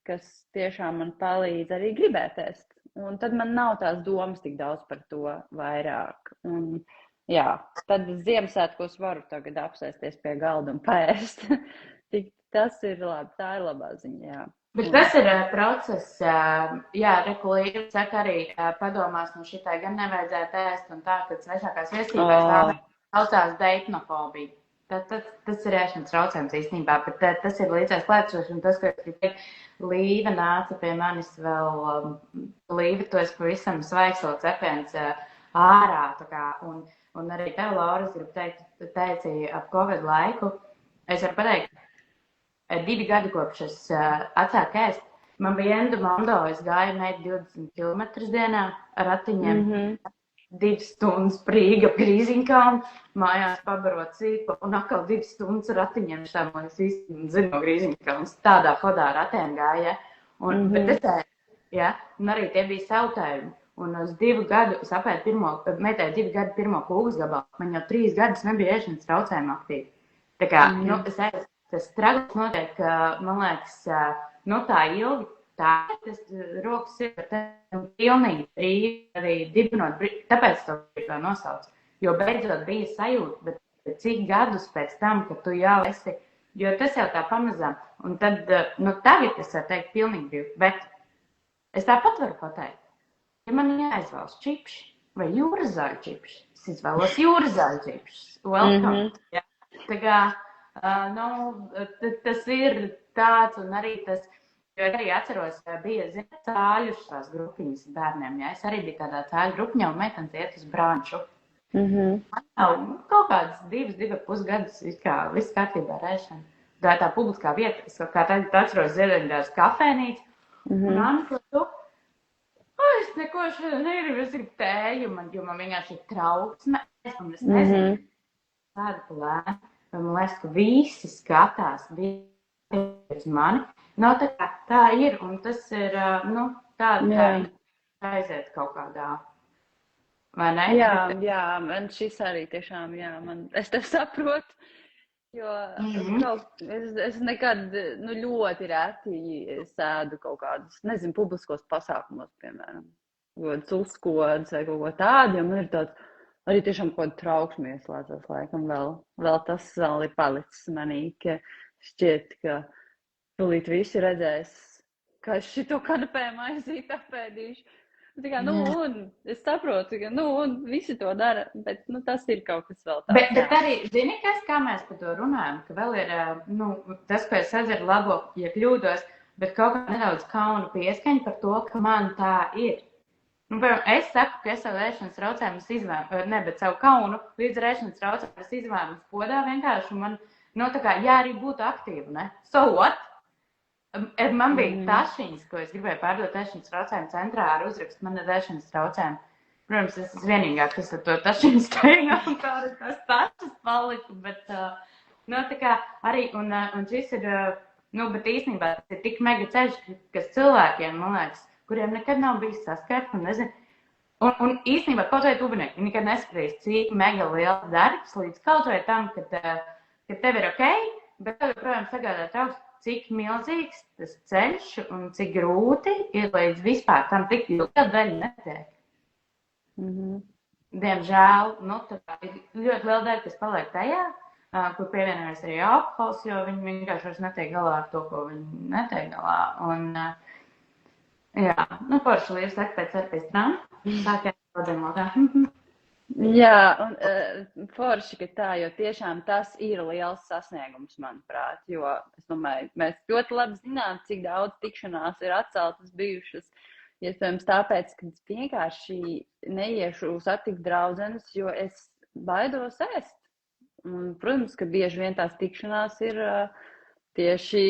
kas tiešām man palīdz arī gribēt ēst. Un tad man nav tās domas tik daudz par to vairāk. Un, jā, tad Ziemassvētkos varu tagad apsēsties pie galda un paēst. Tas ir labi, tā ir labā ziņa, jā. Bet tas ir process, jā, Rekulīva saka arī padomās, šitai gan nevajadzētu ēst, un tā, kad svešākās viesībās vēl saucās deipnofobija. Tas ir ēšanas traucējums īstenībā, bet tas ir līdzēs klēpšoši, un tas, ka es gribu teikt, Līva nāca pie manis vēl, Līva, tu esi pavisam svaigslo cepiens ārā, tā kā, un arī tev, Laura, es gribu teikt, teici ap Covid laiku, es varu pateikt, 2 gadi kopš es atsāku ēst. Man bija endomondo, es gāju 20 km dienā ar ratiņiem, 2 stundas prīga ap Grīziņkalnu, mājās pabarot sīku, un atkal 2 stundas ar ratiņiem, šitām, man es īsti zinu no Grīziņkalnas, tādā hodā ar ratiem gāja. Bet es ēstu, ja, un arī tie bija sautējumi. Un uz 2 gadu, es apēdu metēju 2 gadu pirmo kūgas gabalu, man jau 3 gadus nebija ēšanas traucējumi aktīvi. Tā kā, es ēstu. Tas stragls notiek, man liekas, tā ilgi, tas rokas ir pilnīgi brīvi, arī dibinot brīvi, tāpēc to brīvi nosauc. Jo beidzot bija sajūta, bet cik gadus pēc tam, ka tu jau esi, jo tas jau tā pamazām. Un tad, tagad es varu teikt pilnīgi brīvi, bet es tāpat varu pateikt, ja man jāizvēlas čipši vai jūras zāļu čipši, es izvēlos jūras zāļu čipšus. Welcome. Ja? Tā kā, tas ir tāds, un arī tas, jo arī atceros, bija, cāļušas tās grupiņas bērniem, ja es arī biju tādā cāļu grupiņā, un meitenes iet uz branču. Man jau kaut kādas 2,5 gadus, viss kārtībā ar ēšanu. Tā ir tā publiskā vieta, es kā tagad atceros Ziedoņdārs kafēnīcu, un Anna, es neko šodien negribu, es gribu tēju, jo man vienkārši ir trauksme, un es nezinu, tāda plēna. Man liekas, ka visi skatās uz mani. Tā ir, un tas ir, tāda aiziet kaut kādā, vai ne? Jā, man šis arī tiešām, jā, es tev saprotu, jo es nekad, ļoti reti sēdu kaut kādus, nezinu, publiskos pasākumos, piemēram, uzkodas vai kaut ko tādu, jo man ir tāds, arī tiešām kaut kāda trauksme ieslēdzās laikam vēl tas vēl ir palicis manī, ka šķiet, ka tūlīt visi redzēs, ka es šito kanapē maizīti apēdīšu. Un es saprotu, ka, un visi to dara, bet, tas ir kaut kas vēl tāds. Bet arī, zini, kā mēs par to runājam, ka vēl ir, tas, ko es atzeru labo, ja kļūdos, bet kaut kā nedaudz kauna pieskaņa par to, ka man tā ir. Es saku, ka es savu ēšanas traucējumus izvēlu, bet savu kaunu līdz ēšanas traucējumus izvēlu podā vienkārši, un man, tā kā, arī būtu aktīva, ne? So what? Man bija tašiņas, ko es gribēju pārdot ēšanas traucējumu centrā ar uzrakstu, man ir ēšanas traucējumi. Protams, es esmu vienīgā, kas ar to tašiņu steigā un tādas tašas paliku, bet, tā kā arī, un šis ir, bet īstenībā tas ir tik mega ceļš, kas cilvēkiem, man liekas, kuriem nekad nav bijis saskart, un nezinu, un īstenībā kaut vai tuvinieki, nekad neskatīs, cik mega liels darbs, līdz kaut vai tam, ka tev ir ok, bet tev joprojām sagādā trauks, cik milzīgs tas ceļš un cik grūti ir līdz vispār tam tik ilga daļa netiek. Diemžēl, tā kā ir ļoti liela daļa, kas paliek tajā, kur pievienojas arī alkohols, jo viņi vienkārši vairs netiek galā ar to, ko viņi netiek galā. Un, forši līdz saka pēc artistām, sākēt daudziem logā. Jā, un forši, ka tā, jo tiešām tas ir liels sasniegums, manuprāt, jo es domāju, mēs ļoti labi zinām, cik daudz tikšanās ir atceltas bijušas, iespējams tāpēc, ka es vienkārši neiešu satikt draudzenes, jo es baidos ēst. Un, protams, ka bieži vien tās tikšanās ir tieši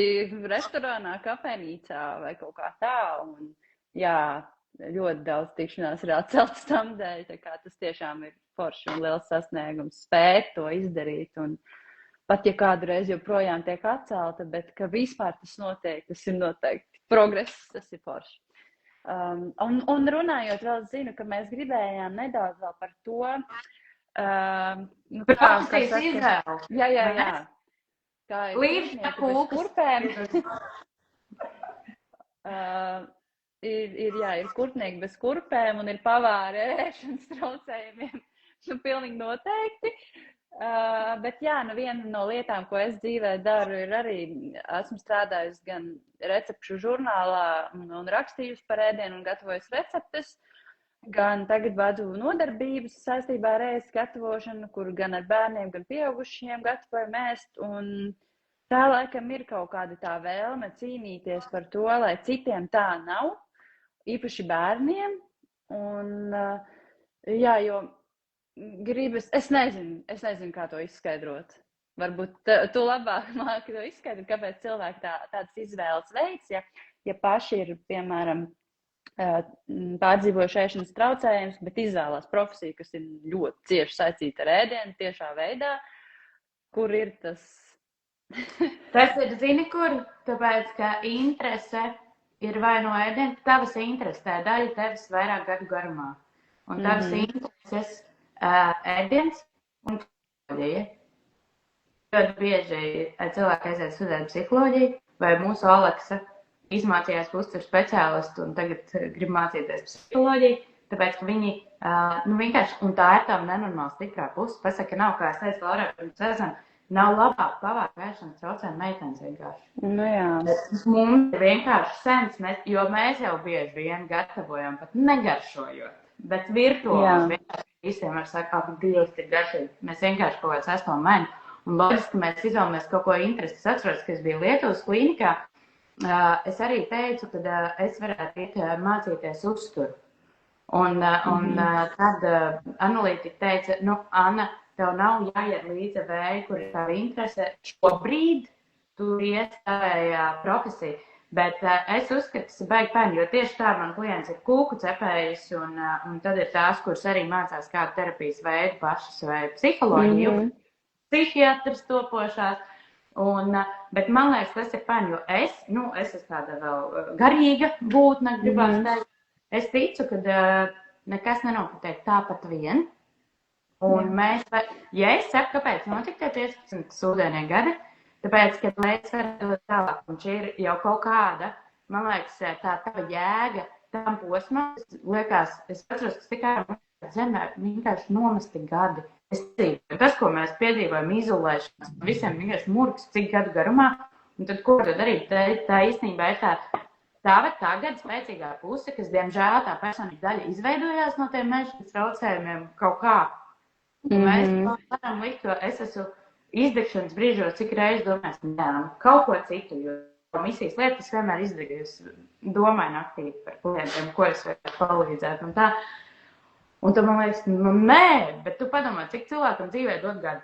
restorānā, kafejnīcā vai kaut kā tā, un jā, ļoti daudz tikšanās ir atceltas tam dēļ, tā kā tas tiešām ir forši un liels sasniegums spēt to izdarīt, un pat ja kādu reizi joprojām tiek atcelta, bet ka vispār tas notiek, tas ir noteikti progress, tas ir forši. Un runājot vēl, zinu, ka mēs gribējām nedaudz vēl par to, profesijas izvēle. Jā. Kā ir līdznieku bez kurpēm. Ir kurpnieki bez kurpēm un ir pavāri ēšanas traucējumiem. Pilnīgi noteikti. Bet jā, viena no lietām, ko es dzīvē daru, ir arī, esmu strādājusi gan recepšu žurnālā un rakstījusi par ēdienu un gatavojusi receptes, gan tagad vadu nodarbības saistībā ar ēst gatavošanu, kur gan ar bērniem, gan pieaugušiem gatavoju ēst. Un tā laikam ir kaut kāda tā vēlme cīnīties par to, lai citiem tā nav, īpaši bērniem. Un jā, jo gribas, es nezinu, kā to izskaidrot. Varbūt tu labāk māki to izskaidrot, kāpēc cilvēki tādas izvēles veids, ja paši ir, piemēram, pārdzīvojuši ēšanas traucējumus, bet izvēlās profesiju, kas ir ļoti cieši saistīta ar ēdienu, tiešā veidā, kur ir tas? Tas ir, zini, kur? Tāpēc, ka interese ir vai no ēdiena, tavas intereses, tā daļa tevis vairāk gadu garumā. Un tavas intereses ēdiens un psiholoģija. Ļoti bieži cilvēki aiziet studēt psiholoģiju, vai mūsu Aleksa izmācījās par uztveru speciālistu un tagad grib mācīties psiholoģiju, tāpēc, ka viņi, vienkārši, un tā ir tā nenormāli stiprā puse, pasaka, nav, kā es teicu, Laura, pirms sezonu, nav labāk pavārt ēšanas traucējumu meitenes vienkārši. Jā. Mums ir vienkārši sens, jo mēs jau bieži vien gatavojam, pat negaršojot, bet virtuāli vienkārši visiem var sakt, Dievs, ir garšīgi. Mēs vienkārši kaut kāds esam meni. Un loģiski, ka mēs izvēlamies kaut ko interesu. Es atceros, ka es biju Lietuvas klīnikā. Es arī teicu, ka es varētu iet mācīties uzturu. Un tad analītika teica, Anna, tev nav jāiet līdzi vēju, kur ir tava interese. Šobrīd tu ies tavējā profesija. Bet es uzskatu, tas ir baigi pēni, jo tieši tā man klients ir kūku cepējis, un tad ir tās, kuras arī mācās kādu terapijas veidu pašas vai psiholoģiju, psihiatrs topošās. Bet man liekas, tas ir pēni, jo es esmu tāda vēl garīga būtne, gribētu teikt. Es ticu, ka nekas nenotiek tāpat vien. Un ja es saku, kāpēc notika tie 15 sūdēnie gadi, tāpēc, ka mēs varam tālāk, un šī ir jau kaut kāda, man liekas, tā tava jēga tam posmam, liekas, es atceros, ka tikai zemē vienkārši nomesti gadi. Es dzīvoju, tas, ko mēs piedzīvojam izolēšanas, visiem vienkārši murgs, cik gadu garumā, un tad ko tad darīt? Tā īstenībā ir tā Tā var tagad spēcīgā puse, kas, diemžēl, tā personīga daļa izveidojās no tiem meža traucējumiem kaut kā. Un mēs varam likt, jo es esmu izdegšanas brīžos, cik reizes domājis, kaut ko citu, jo misijas lietas vienmēr izdegu, es domāju naktī par klientiem, ko es varētu palīdzēt un tā. Un tu man liekas, nē, bet tu padomā, cik cilvēkam dzīvē dod gadu.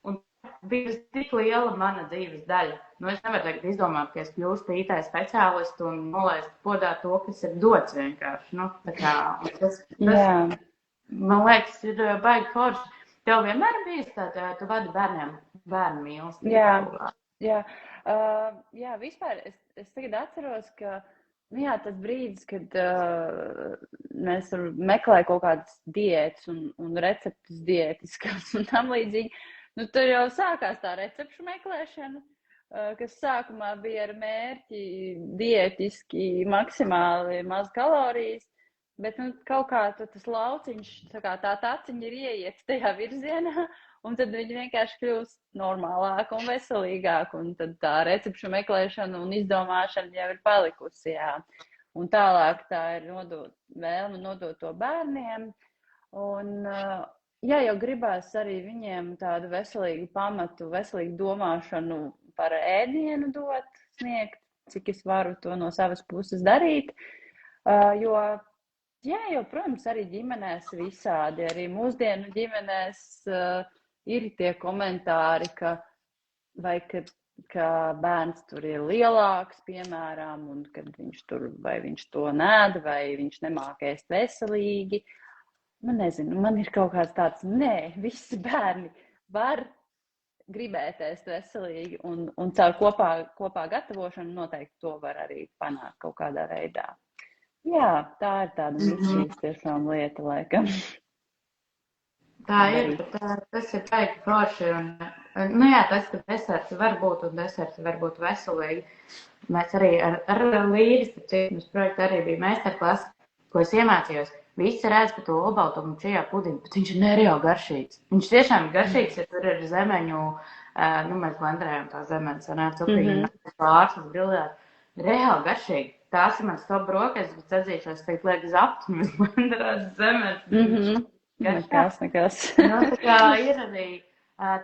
Un bija tik liela mana dzīves daļa. Nu, es nevaru tagad izdomāt, ka es kļūstu IT speciālistu un nolaistu podā to, kas ir dots vienkārši. Nu, tā kā, tas, man liekas, ir baigi forši. Tev vienmēr bijis tā, tu vadi bērnu mīlestību. Jā, vispār es tagad atceros, ka tas brīdis, kad mēs meklējam kaut kādas diētas un receptes diētiskas un tam līdzīgi, nu, tur jau sākās tā recepšu meklēšana, kas sākumā bija ar mērķi diētiski maksimāli maz kalorijas, bet nu, kaut kā tas lauciņš, tā taciņa ir ieiet tajā virzienā, un tad viņi vienkārši kļūst normālāk un veselīgāk, un tad tā recepšu meklēšana un izdomāšana jau ir palikusi, jā. Un tālāk tā ir vēlme nodot to bērniem, un jau gribās arī viņiem tādu veselīgu pamatu, veselīgu domāšanu par ēdienu sniegt, cik es varu to no savas puses darīt, jo, protams, arī ģimenēs visādi, arī mūsdienu ģimenēs ir tie komentāri, ka bērns tur ir lielāks, piemēram, un kad viņš to nēd, vai viņš nemāk ēst veselīgi. Man nezinu, man ir kaut kāds tāds, visi bērni var gribēt ēst veselīgi, un caur kopā gatavošanu noteikti to var arī panākt kaut kādā veidā. Jā, tā ir tāda misijas tiešām lieta, laikam. Tā ir, bet tas ir baigi forši. Tas, ka deserti var būt un deserti var būt veselīgi. Mēs arī ar Līri, mums projekta arī bija meistarklase, ko es iemācījos. Visi redz par to olbaltumu un čijā pudiņu, bet viņš ir nereāli garšīgs. Viņš tiešām ir garšīgs, ja tur ir zemeņu, mēs blendējam tā zemenes, cukrīnu, pārslas, grillēt. Reāli garšīgi. Tās ir mans top brokas, bet atzīšos, teikt, liek zaptu, mēs blenderās zemenes. Nekas. Tā kā ir arī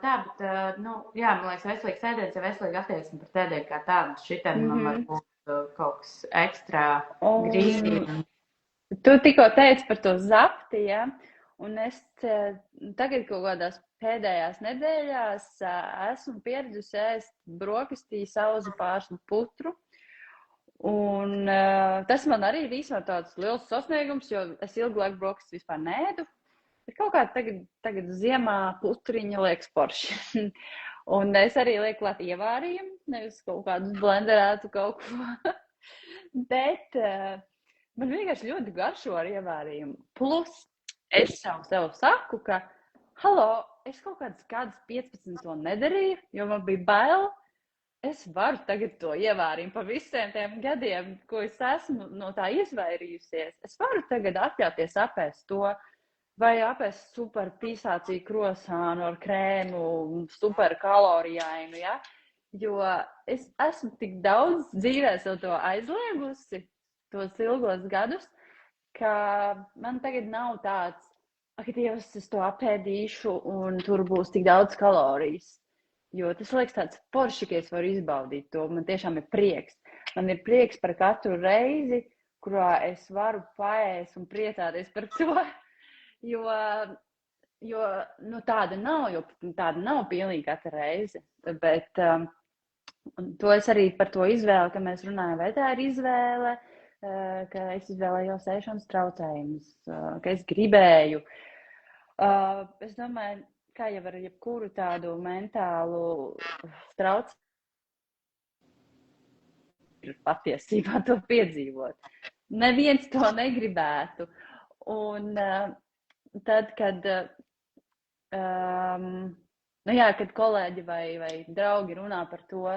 tā, bet, man liekas, veselīgs ēdiens ir veselīga attieksme par ēdienu kā tādu. Šitien man var būt kaut kas ekstra grīzīgi. Tu tikko teici par to zapti, ja? Un es tagad kaut kādās pēdējās nedēļās esmu pieradusi ēst brokastī sauzu pārslu putru. Un tas man arī ir īstenībā tāds liels sasniegums, jo es ilgu laiku brokastis vispār nēdu. Bet kaut kā tagad ziemā putriņa liekas forši. Un es arī lieku klāt ievārījumu, nevis kaut kādus blenderētu kaut ko. Bet man vienkārši ļoti garšo ar ievārījumu. Plus es sev saku, ka, es kaut kādas 15 to nedarīju, jo man bija bail. Es varu tagad to ievārījumu pa visiem tiem gadiem, ko es esmu no tā izvairījusies. Es varu tagad atļauties apēst to, vai apēst super pīsāciju krosānu ar krēmu, super kalorijainu, ja? Jo es esmu tik daudz dzīvē sev to aizliegusi, tos ilgos gadus, ka man tagad nav tāds, ak, Dievs, es to apēdīšu un tur būs tik daudz kalorijas. Jo tas liekas tāds forši, ka es varu izbaudīt to. Man tiešām ir prieks. Man ir prieks par katru reizi, kurā es varu paēst un priecāties par to. Jo tāda nav pilnīgi katra reize. Bet to es arī par to izvēli, ka mēs runājam, vai tā ir izvēle, ka es izvēlējos ēšanas traucējumus, ka es gribēju. Es domāju, kā jau ar jebkuru tādu mentālu traucējumu, patiesībā to piedzīvot. Neviens to negribētu. Un tad, kad kad kolēģi vai draugi runā par to,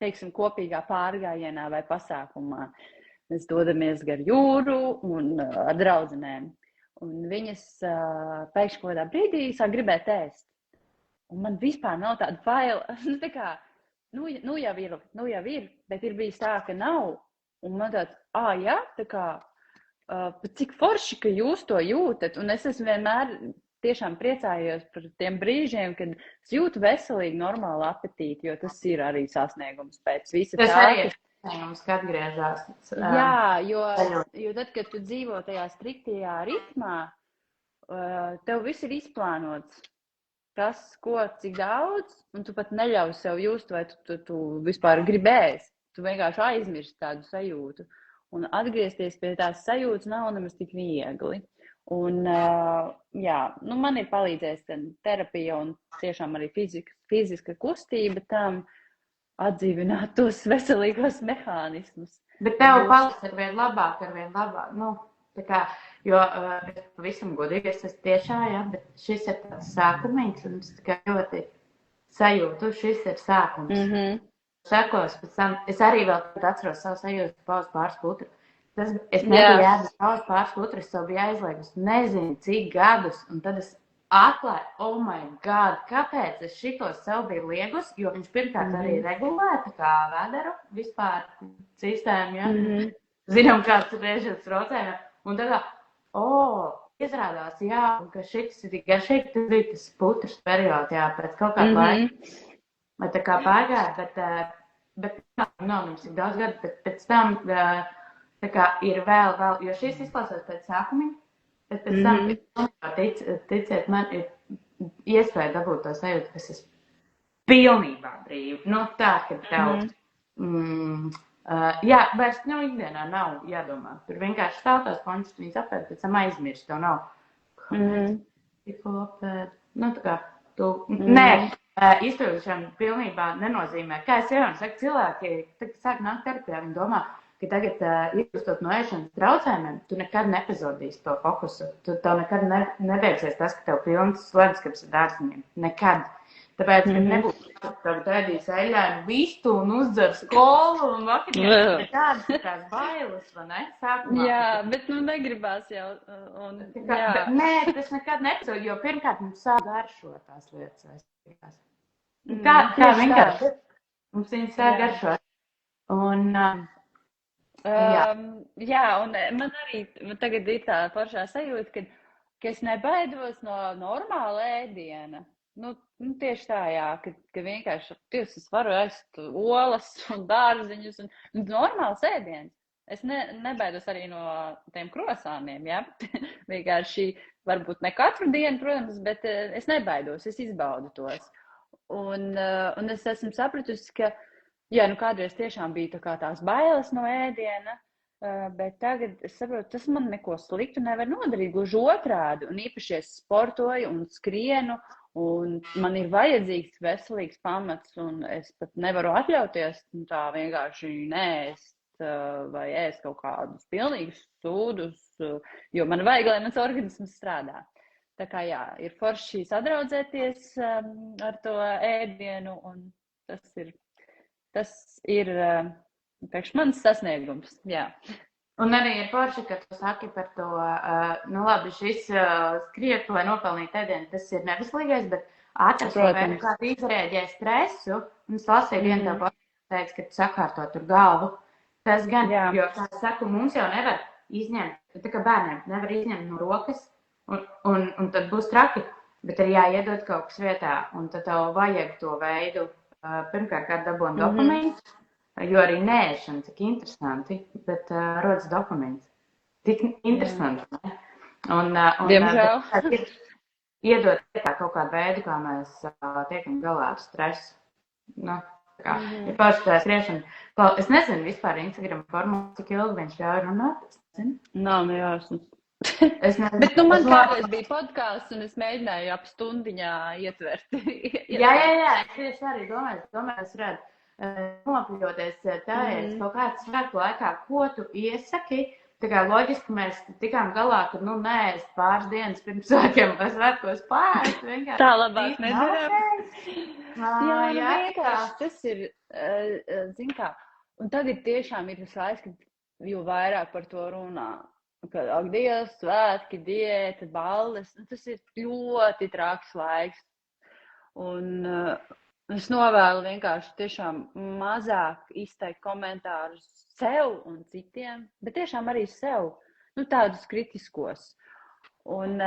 teiksim, kopīgā pārgājienā vai pasākumā, mēs dodamies gar jūru un ar draudzenēm. Un viņas pēkšņi kaut kādā brīdī sāk gribēt ēst. Un man vispār nav tāda faila. Nu jau ir, bet ir bijis tā, ka nav. Un man tāds, jā, tā kā, cik forši, ka jūs to jūtat. Un es esmu vienmēr tiešām priecājos par tiem brīžiem, kad es jūtu veselīgi, normālu apetīti, jo tas ir arī sasniegums pēc visa Tas tā. arī ir sasniegums, kad atgriežās. Jā, jo tad, kad tu dzīvo tajā striktajā ritmā, tev viss ir izplānots. Kas, ko, cik daudz, un tu pat neļauj sev just, vai tu vispār gribēsi. Tu vienkārši aizmirsti tādu sajūtu. Un atgriezties pie tās sajūtas nav nemaz tik viegli. Un, man ir palīdzējis terapija un tiešām arī fiziska kustība tam atdzīvināt tos veselīgos mehānismus. Bet tev paliks arvien labāk. Nu, tā kā, jo pavisam godīgi es esmu tiešā, bet šis ir tāds sākumīgs, un es tikai ļoti sajūtu, šis ir sākums. Sekos pēc tam, es arī vēl atceros savu sajūtu pauz pāris putru. Es nebiju ēdus pauz pāris putru, es savu biju aizliegus nezinu cik gadus, un tad es atklāju, oh my god, kāpēc es šito sev biju liegus, jo viņš pirmkārt arī regulē tā kā vēderu vispār sistēmu, ja? Zinām, kāds ir režģis traucējumi. Un tā kā, izrādās, ka šis ir tik garšīgi, tas bija tas putras periods, pēc kaut kāda laika. Vai tā kā pagāja, bet nav mums tik daudz gadu, bet pēc tam tā kā ir vēl, jo šis izklausās pēc sākumiņa, bet pēc tam, ticiet, man ir iespēja dabūt to sajūtu, kas es pilnībā brīvi. Nu, tā, ka tev... vairs ikdienā nav jādomā. Tur vienkārši stāv tās končus, viņas apēd, pēc tam aizmirst, tev nav. Tikko apēd. Nu, tā kā tu... Nē, izturēšana pilnībā nenozīmē. Kā es jau saku, cilvēki, kad sāk nākt terapijā, viņi domā, ka tagad iegūstot no ēšanas traucējumiem, tu nekad nepazudīsi to fokusu. Tev nekad nebeigsies tas, ka tev pilns sleduskapis ar dārziņiem. Nekad. Tāpēc, ka nebūtu tagad ēdīs eļļainu vistu un uzdzers kolu un vakariņas, nekādas tās bailes, vai ne? Sākumā. Jā, bet negribās jau. Nē, tas nekad nepazūd, jo pirmkārt mums sāk garšot tās lietas. Kā vienkārši mums viņas sāk garšot. Un, un man arī tagad ir tā foršā sajūta, ka es nebaidos no normāla ēdiena. Nu, tieši tā, ka vienkārši es varu ēst olas un dārziņus un normāls ēdiens. Es nebaidos arī no tiem krosāniem, vienkārši varbūt ne katru dienu, protams, bet es nebaidos, es izbaudu tos. Un es esmu sapratusi, ka, kādreiz tiešām bija tā kā tās bailes no ēdiena, bet tagad es saprotu, tas man neko sliktu nevar nodarīt, gluži otrādi, un īpaši es sportoju un skrienu, un man ir vajadzīgs veselīgs pamats, un es pat nevaru atļauties tā vienkārši neēst vai ēst kaut kādus pilnīgus sūdus, jo man vajag, lai mans organisms strādā. Tā kā ir forši sadraudzēties ar to ēdienu, un tas ir priekš mans sasniegums, Un arī ir forši, ka tu saki par to, labi, šis skriet, lai nopelnītu ēdienu, tas ir neveselīgais, bet atrast to veidu, kā tu izrēģē stresu, un es lasīju vienu tev pateiks, ka tu sakārto tur galvu. Tas gan, jo, kā es saku, mums jau nevar izņemt, tā kā bērniem nevar izņemt no rokas, un tad būs traki, bet ir jāiedod kaut kas vietā, un tad tev vajag to veidu, pirmkārt, kā dabūn dopamīnu. Jo arī nēšana, cik interesanti, bet rodas dopamīns. Tik interesanti, ne? Diemžēl. Iedot kaut kādu veidu, kā mēs tiekam galā ar stresu. Nu, kā, ir paši tā skriešana. Es nezinu vispār Instagram formulu, cik ilgi viņš ļauj runāt. Nav nejāsmas. Bet man kādreiz bija podkāsts, un es mēģināju ap stundiņā ietvert. Jā, es arī domāju, es redzu. Nopļoties tāries kaut kāds svētku laikā, ko tu iesaki, tā kā loģiski mēs tikām galā, ka, neēst pāris dienas pirms svētkiem vai svētkos pārēst, vienkārši. Tā labāk nedarām. Vienkārši tas ir, zin kā, un tagad tiešām ir tas laiks, kad jo vairāk par to runā, ka, ak, Dievs, svētki, diēta, balles, tas ir ļoti traks laiks. Un Es novēlu vienkārši tiešām mazāk izteikt komentārus sev un citiem, bet tiešām arī sev, tādus kritiskos. Un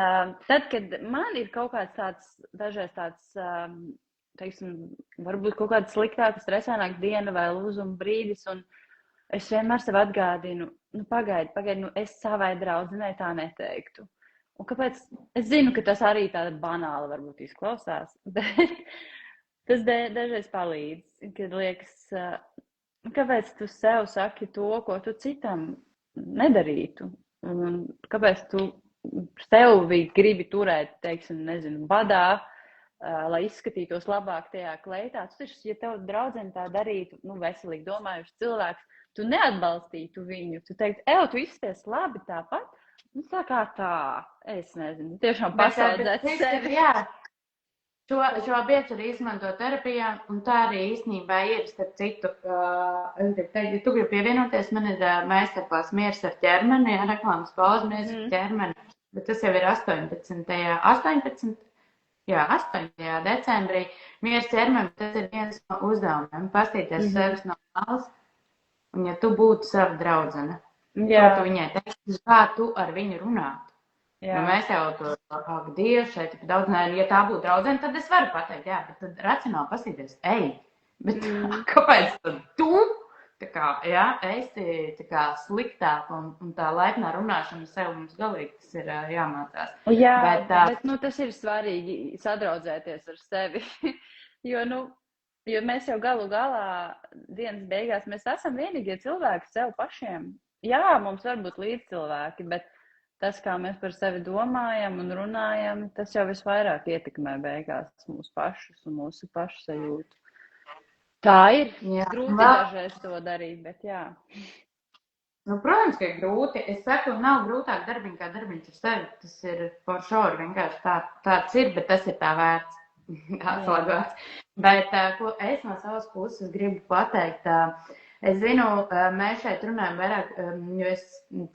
tad, kad man ir kaut kāds tāds, dažreiz tāds, teiksim, varbūt kaut kāda sliktāka, stresaināka diena vai lūzuma brīdis, un es vienmēr sev atgādinu, pagaidi, es savai draudzenei tā neteiktu. Un kāpēc? Es zinu, ka tas arī tāda banāla varbūt izklausās, bet tas dažreiz palīdz, kad liekas, kāpēc tu sev saki to, ko tu citam nedarītu? Un kāpēc tu sevi gribi turēt, teiksim, nezinu, badā, lai izskatītos labāk tajā kleitā? Tu taču, ja tev draudzene tā darītu, veselīgi domājuši cilvēks, tu neatbalstītu viņu, tu teiktu, tu izskaties labi tāpat, tā kā tā, es nezinu, tiešām pasaudzēt sevi. Jā. Šo bieži arī izmanto terapijā, un tā arī īstenībā ir, starp citu, ja tu gribi pievienoties, man ir meistarklās Miers ar ķermeni, reklāmas pauze Miers ar ķermeni, bet tas jau ir 18. decembrī. Miers ķermeni, tas ir viens no uzdevumiem, pastīties sevis no malas, un ja tu būtu sava draudzene, ko tu viņai teiktu, kā tu ar viņu runātu. Mēs jau to ak, Dievs, šeit ir daudz, ja tā būtu draudzene, tad es varu pateikt, bet tad racionāli pasīties, bet kāpēc tad tu, esi sliktāk un tā laipnā runāšana sev mums galīgi tas ir jāmācās. Jā, bet tas ir svarīgi sadraudzēties ar sevi, jo mēs jau galu galā dienas beigās, mēs esam vienīgie cilvēki sev pašiem. Jā, mums var būt līdzcilvēki, bet tas, kā mēs par sevi domājam un runājam, tas jau visvairāk ietekmē beigās mūsu pašus un mūsu pašu sajūtu. Tā ir. Grūti dažreiz to darīt, bet jā. Protams, ka ir grūti. Es saku, nav grūtāk darbiņi kā darbiņš ar sevi. Tas ir for sure, vienkārši tāds ir, bet tas ir tā vērts. Atslēgāts. Bet, ko es no savas puses gribu pateikt, es zinu, mēs šeit runājam vairāk, jo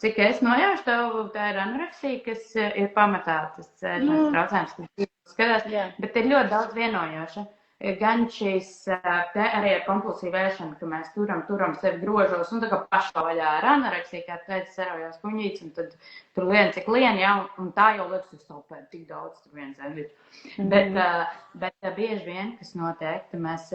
cik es nojaušu tev, tā ir anoreksija, kas ir pamatā tas ēšanas traucējums, kas skatās, bet ir ļoti daudz vienojoša. Gan šīs, te arī ar kompulsīvu ēšanu, ka mēs turam sevi grožos un tā kā pašā vaļā ar anoreksiju, kā teica, seravjās kuņīts, un tad tur lien, cik lien, un tā jau liekas, es taupēju tik daudz, tur viens sendvičs. Bet bieži vien, kas notiek, tad mēs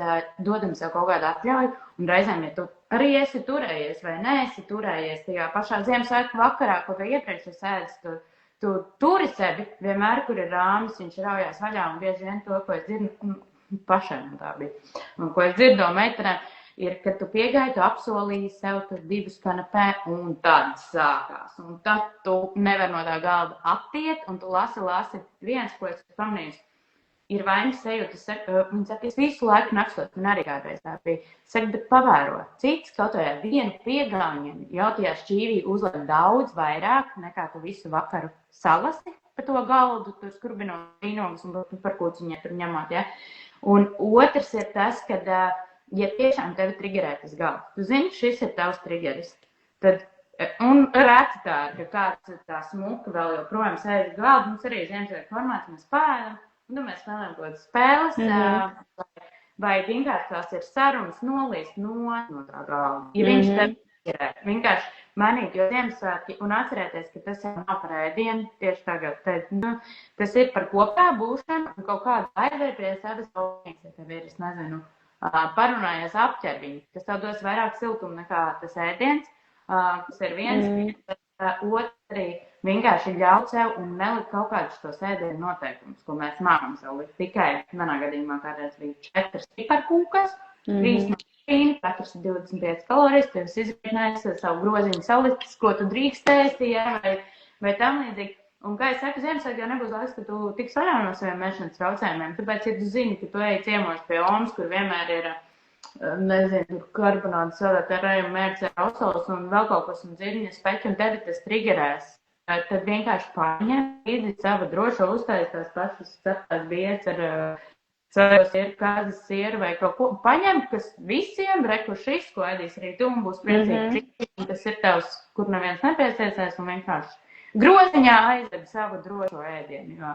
dodam sev kaut kādu atļauju, un reizēm, ja tu arī esi turējies vai neesi turējies tajā pašā Ziemassvētku vakarā, kaut kā iepriekš es ēdu, tu turi sevi vienmēr, kur ir rāmis, viņš raujās vaļā, un bieži vien to, ko es dzirdu, pašiem tā bija. Un ko es dzirdu no meitenēm, ir, ka tu piegāji, tu apsolīji sev tur 2 kanapē, un tad sākās. Un tad tu nevar no tā galda attiet, un tu lasi viens, ko es pamanīju, ir vainas sajūta. Viņa saka, es visu laiku nakstot, man arī kādreiz tā bija. Saka, bet pavēro, cits kaut vai vienu piegājienu jau tajā šķīvī uzliek daudz vairāk, nekā tu visu vakaru salasi par to galdu, tur skurbinot vīnogas un par ko viņai tur ņemot, Un otrs ir tas, kad, ja tiešām tevi triggerē tas galds, tu zini, šis ir tavs triggeris, tad, un reti tā, ka kāds tā smuka vēl joprojām sēž galdu, mums arī Ziemassvētku formāts, mēs spēlējam, un mēs spēlējam kaut kādas spēles, vai vienkārši tās ir sarunas nolīst no tā galda, ja viņš tevi triggerē, vienkārši manīt, jo Ziemassvētki, un atcerēties, ka tas jau nav par ēdienu, tieši tagad, tas ir par kopā būšanu, un kaut kādu aizvēr pie sevis palīgs, ja tev ir, es nezinu, parunājies apķer viņu, kas tev dos vairāk siltumu nekā tas ēdiens, tas ir viens, bet otri vienkārši ļaut sev un nelikt kaut kādus tos ēdienu noteikumus, ko mēs mākam sev likt tikai, manā gadījumā kādreiz bija 4 piparkūkas, 3 katrs ir 25 kalorijas, tev izrēķinājis savu groziņu salicis, ko tu drīkstēsi, vai tam līdzīgi. Un, kā es saku, Ziemassvētku jau nebūs laiks, ka tu tiks vaļā no saviem ēšanas traucējumiem. Tāpēc, ja tu zini, ka tu ej ciemos pie Omas, kur vienmēr ir, nezinu, karbonāts, salāta ar rējumu, mērci ar osols un vēl kaut kas un dzirņas peķi, un tevi tas triggerēs. Tad vienkārši paņem, līdzi savu drošo uztais tās pašas ceptās biets ar Sēros ir kādas sieru vai kaut ko. Paņem, kas visiem, reku šis, ko ēdīs arī tu, un būs priecīgi. Tas ir tavs, kur neviens nepiesiesēs, un vienkārši groziņā aizved savu drošo ēdienu.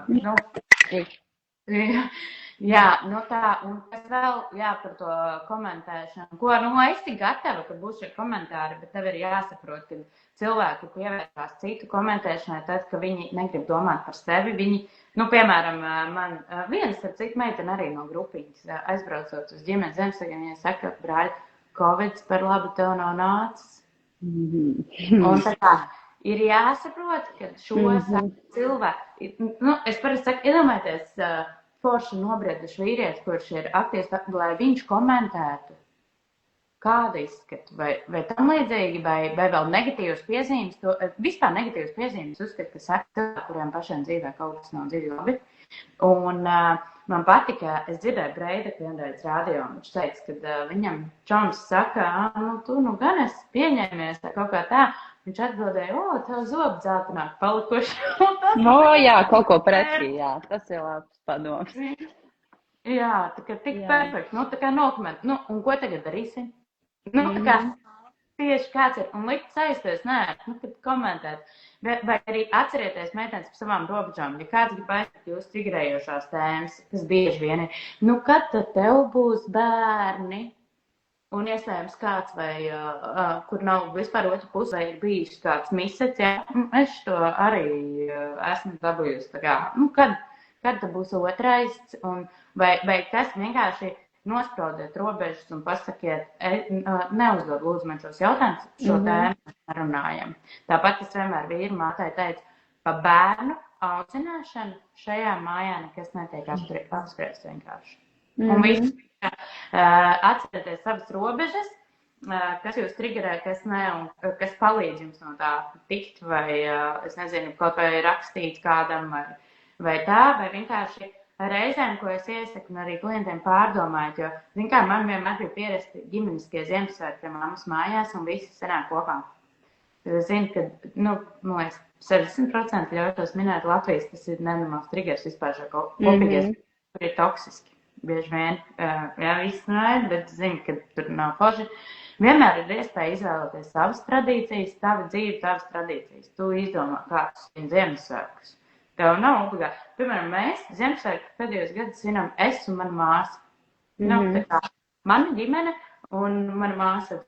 Jā, nu tā, un kas vēl, jā, par to komentēšanu, ko, nu, es tik gatava, ka būs šie komentāri, bet tev ir jāsaprot, ka cilvēki pievēršās citu komentēšanai tad, ka viņi negrib domāt par sevi, viņi, nu, piemēram, man viens, ar citu meiteni arī no grupiņas, aizbraucot uz ģimenes Ziemassvētkiem, viņa saka, brāļ, Covids par labu tev nav nācis. Un tā kā ir jāsaprot, ka šos cilvēki, nu, es parasti saku, iedomājieties forši nobrieduši vīrietis, kurš ir aktīvs, lai viņš komentētu kādu izskatu, vai tam līdzīgi, vai vēl negatīvas piezīmes, vispār negatīvas piezīmes uzskat, ka saka cilvēki, kuriem pašiem dzīvē kaut kas nav dzīvi labi. Un man patika, es dzirdēju Breideku vienreiz rādio, un viņš teica, ka viņam čoms saka, nu tu nu gan esi pieņēmies, tā kaut kā tā. Viņš atbildēja, tev zobi dzeltenāk palikuši. Jā, kaut ko pretī, jā, tas ir labs padoms. Jā, tā kā tik perfekti, nu tā kā nokoment, nu un ko tagad darīsim? Nu tā kā tieši kāds ir, un likt saisties, nē, nu kad komentēt. Vai arī atcerieties meitenes par savām robežām, ja kāds grib aizsakt jūs cigrējošās tēmas, kas bieži vien ir, nu kad tad tev būs bērni? Un iespējams kāds, vai kur nav vispār otru pusi, vai ir bijis kāds misets, jā, es to arī esmu dabūjusi. Tā kā, nu, kad tad būs otrais, un vai kas vienkārši nospraudiet robežas un pasakiet, neuzdod lūdzu man šos jautājumus, šo tēmu runājam. Tāpat es vienmēr vīru mātei teicu, pa bērnu audzināšanu šajā mājā nekas netiek apspriests vienkārši. Un viss. Atcerieties savas robežas, kas jūs triggerē, kas ne, un kas palīdz jums no tā tikt, vai, es nezinu, kaut vai rakstīt kādam, vai tā, vai vienkārši reizēm, ko es iesaku, un arī klientiem pārdomājot, jo, zin kā, man vienmēr bija pierasti ģimeniskie Ziemassvētki mammas mājās, un visi sanāk kopā. Es zinu, ka, nu, man liekas, 60% ļautos minēt Latvijas, tas ir nenormāls triggers vispār šo kopīgies, kur ir toksiski. Bieži vien, jā, viss nāja, bet zinu, ka tur nav forši. Vienmēr ir iespēja izvēlēties savas tradīcijas, tava dzīve, tavas tradīcijas. Tu izdomā, kāds ir Ziemassvētkus. Tev nav obligāti. Piemēram, mēs Ziemassvētku pēdējos gadus svinam es un mana māsa. Nu, tā kā mana ģimene un mana māsa.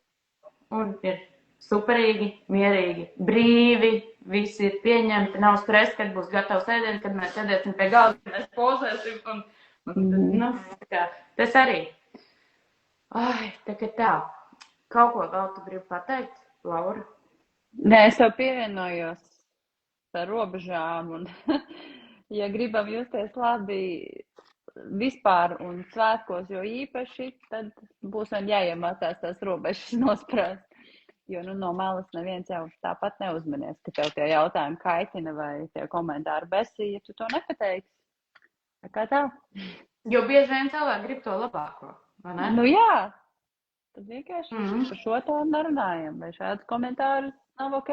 Un ir superīgi, mierīgi, brīvi, visi ir pieņemti, nav stresa, kad būs gatavs ēdiens, kad mēs sēdēsim pie galda, kad mēs pozēsim un nu, tas arī. Ai, tā. Kaut ko vēl tu gribi pateikt, Laura? Nē, es tev pievienojos par robežām un, ja gribam justies labi vispār un svētkos, jo īpaši, tad būs vien jāiemācās tās robežas nosprāst. Jo, nu, no malas neviens jau tāpat neuzmanies, ka tev tie jautājumi kaitina vai tie komentāri besī, ja tu to nepateiksi. Kā tā? Jo bieži vien cilvēki grib to labāko, vai ne? Nu jā, tad vienkārši par šo tā nerunājam, vai šādus komentārus nav ok.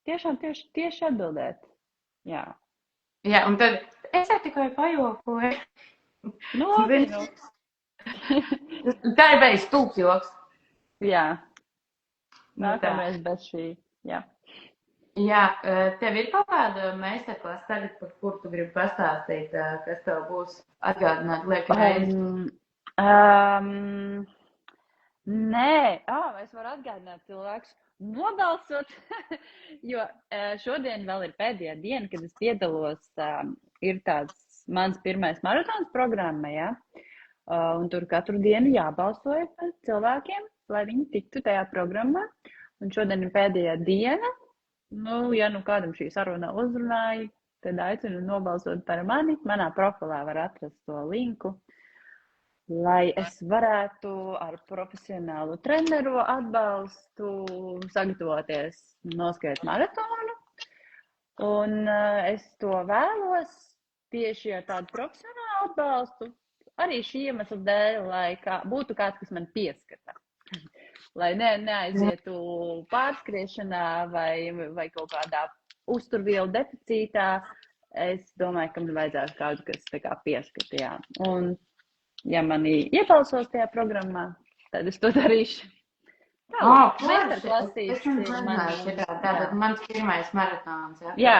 Tiešām tieši atbildēt. Jā. Jā, un tad es tikai pajokoju. Nu, labi, nu. Tā ir beigas stulbs joks. Jā. Nākamais bez šī, jā. Jā, tev ir kaut kāda meistarklase tagad, par kur tu gribi pastāstīt, kas tev būs atgādināt lieku reizi? Nē, es varu atgādināt cilvēkus nobalsot, jo šodien vēl ir pēdējā diena, kad es piedalos, ir tāds mans pirmais maratons programma, jā, un tur katru dienu jābalsoja par cilvēkiem, lai viņi tiktu tajā programmā, un šodien ir pēdējā diena. Nu, ja nu kādam šī saruna uzrunāja, tad aicinu nobalsot par mani. Manā profilā var atrast to linku, lai es varētu ar profesionālu treneru atbalstu sagatavoties noskriet maratonu. Un es to vēlos tieši ar tādu profesionālu atbalstu. Arī šī iemesla dēļ, lai būtu kāds, kas man pieskata. Lai neaizietu pārskriešanā vai kaut kādā uzturvielu deficītā, es domāju, ka man vajadzētu kādu, kas tā kā pieskatījā. Un, ja mani iebalsos tajā programmā, tad es to darīšu. Tātad mans pirmais maratons. Jā,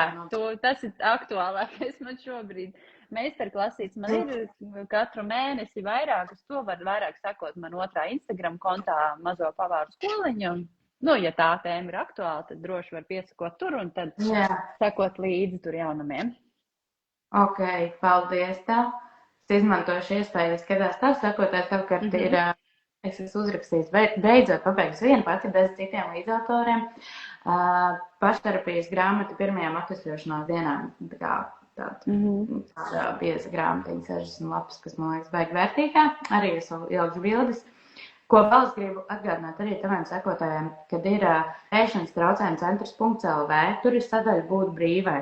tas ir aktuālākais man šobrīd. meistarklasītes man ir katru mēnesi vairākas. To var vairāk sakot man otrā Instagram kontā Mazo pavāru skoliņu. Un, ja tā tēma ir aktuāla, tad droši var piesakot tur un tad sakot līdzi tur jaunumiem. Ok, paldies tev. Es izmantošu iespēju, skatās tā, sakoties savukārt ir, es esmu uzrakstījis, beidzot pabeigts vienu pati bez citiem līdzautoriem, pašterapijas grāmatu pirmajām atvesļošanās dienām. Tāda bieza grāmatiņa, 60 lapas, kas man liekas baigi vērtīgā, arī es ilgšu bildes. Ko vēl es gribu atgādināt arī taviem sekotājiem, kad ir ēšanas traucējumu centrs.lv, tur ir sadaļa būt brīvai.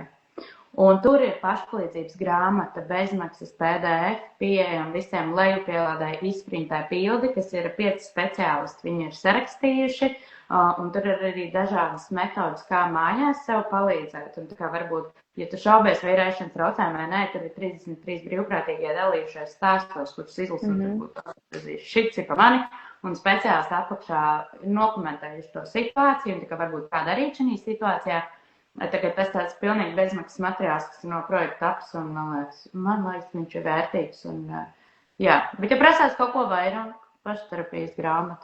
Un tur ir pašpalīdzības grāmata, bezmaksas PDF, pieejama visiem lejupielādē izprintē pildi, kas ir 5 speciālisti, viņi ir sarakstījuši, un tur ir arī dažādas metodas, kā mājās sev palīdzēt. Un tā kā varbūt, ja tu šaubies vai ir ēšanas traucējumi vai nē, tur ir 33 brīvprātīgie dalījušies stāstos, kurus izlasīt, šits ir pa mani, un speciālisti apakšā nokomentējuši to situāciju, un tā kā varbūt kā darīt šajā situācijā. Tagad tas tāds pilnīgi bezmaksas materiāls, kas ir no projekta taps, un man liekas, viņš ir vērtīgs. Un, jā, bet ja prasās kaut ko vairāk, pašterapijas grāmatu.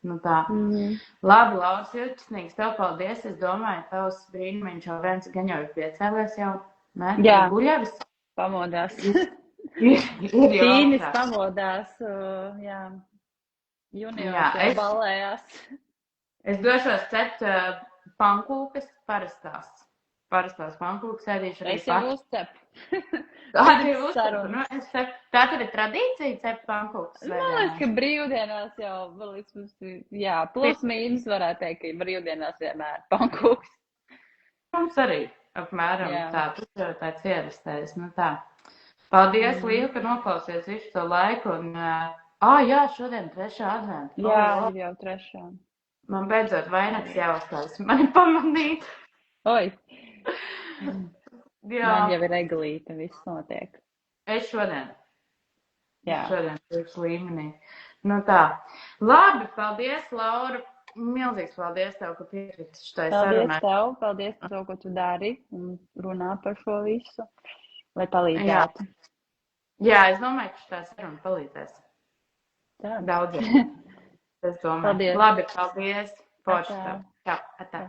Nu tā. Labi, Lauras Jūčsnīgs, tev paldies. Es domāju, tavs brīnumiņš jau viens gan jau ir piecēlies jau, ne? Jā, Guļavis. Pamodās. ir Tīnis pamodās, jā. Juniors jau ballējās. Es došos cept pankūkas, parastās pankūkas ēdīšu arī es jau uzcepu. Tā tad ir tradīcija cept pankūkas? Man liekas, ka brīvdienās jau, jā, plus mīnus varētu teikt, ka brīvdienās vienmēr pankūkas. Mums arī apmēram tā, tur tāds ierastējis, nu tā. Paldies, Līva, ka noklausies visu to laiku un, jā, šodien 3. adventa. Jā, ir jau 3. Man beidzot vainags jāuzstājas. Man ir pamanīt. Oi. Jā. Man jau ir eglīte, viss notiek. Es šodien. Jā. Šodien pirms līmenī. Nu tā. Labi, paldies, Laura. Milzīgs paldies tev, ka piekriti šitai sarunai. Paldies tev, paldies par to, ko tu dari un runā par šo visu, lai palīdzētu. Jā, es domāju, ka šitā saruna palīdzēs. Tā. Daudziem. Es domāju. Paldies. Labi, paldies. Forši tev. Čau. Atā.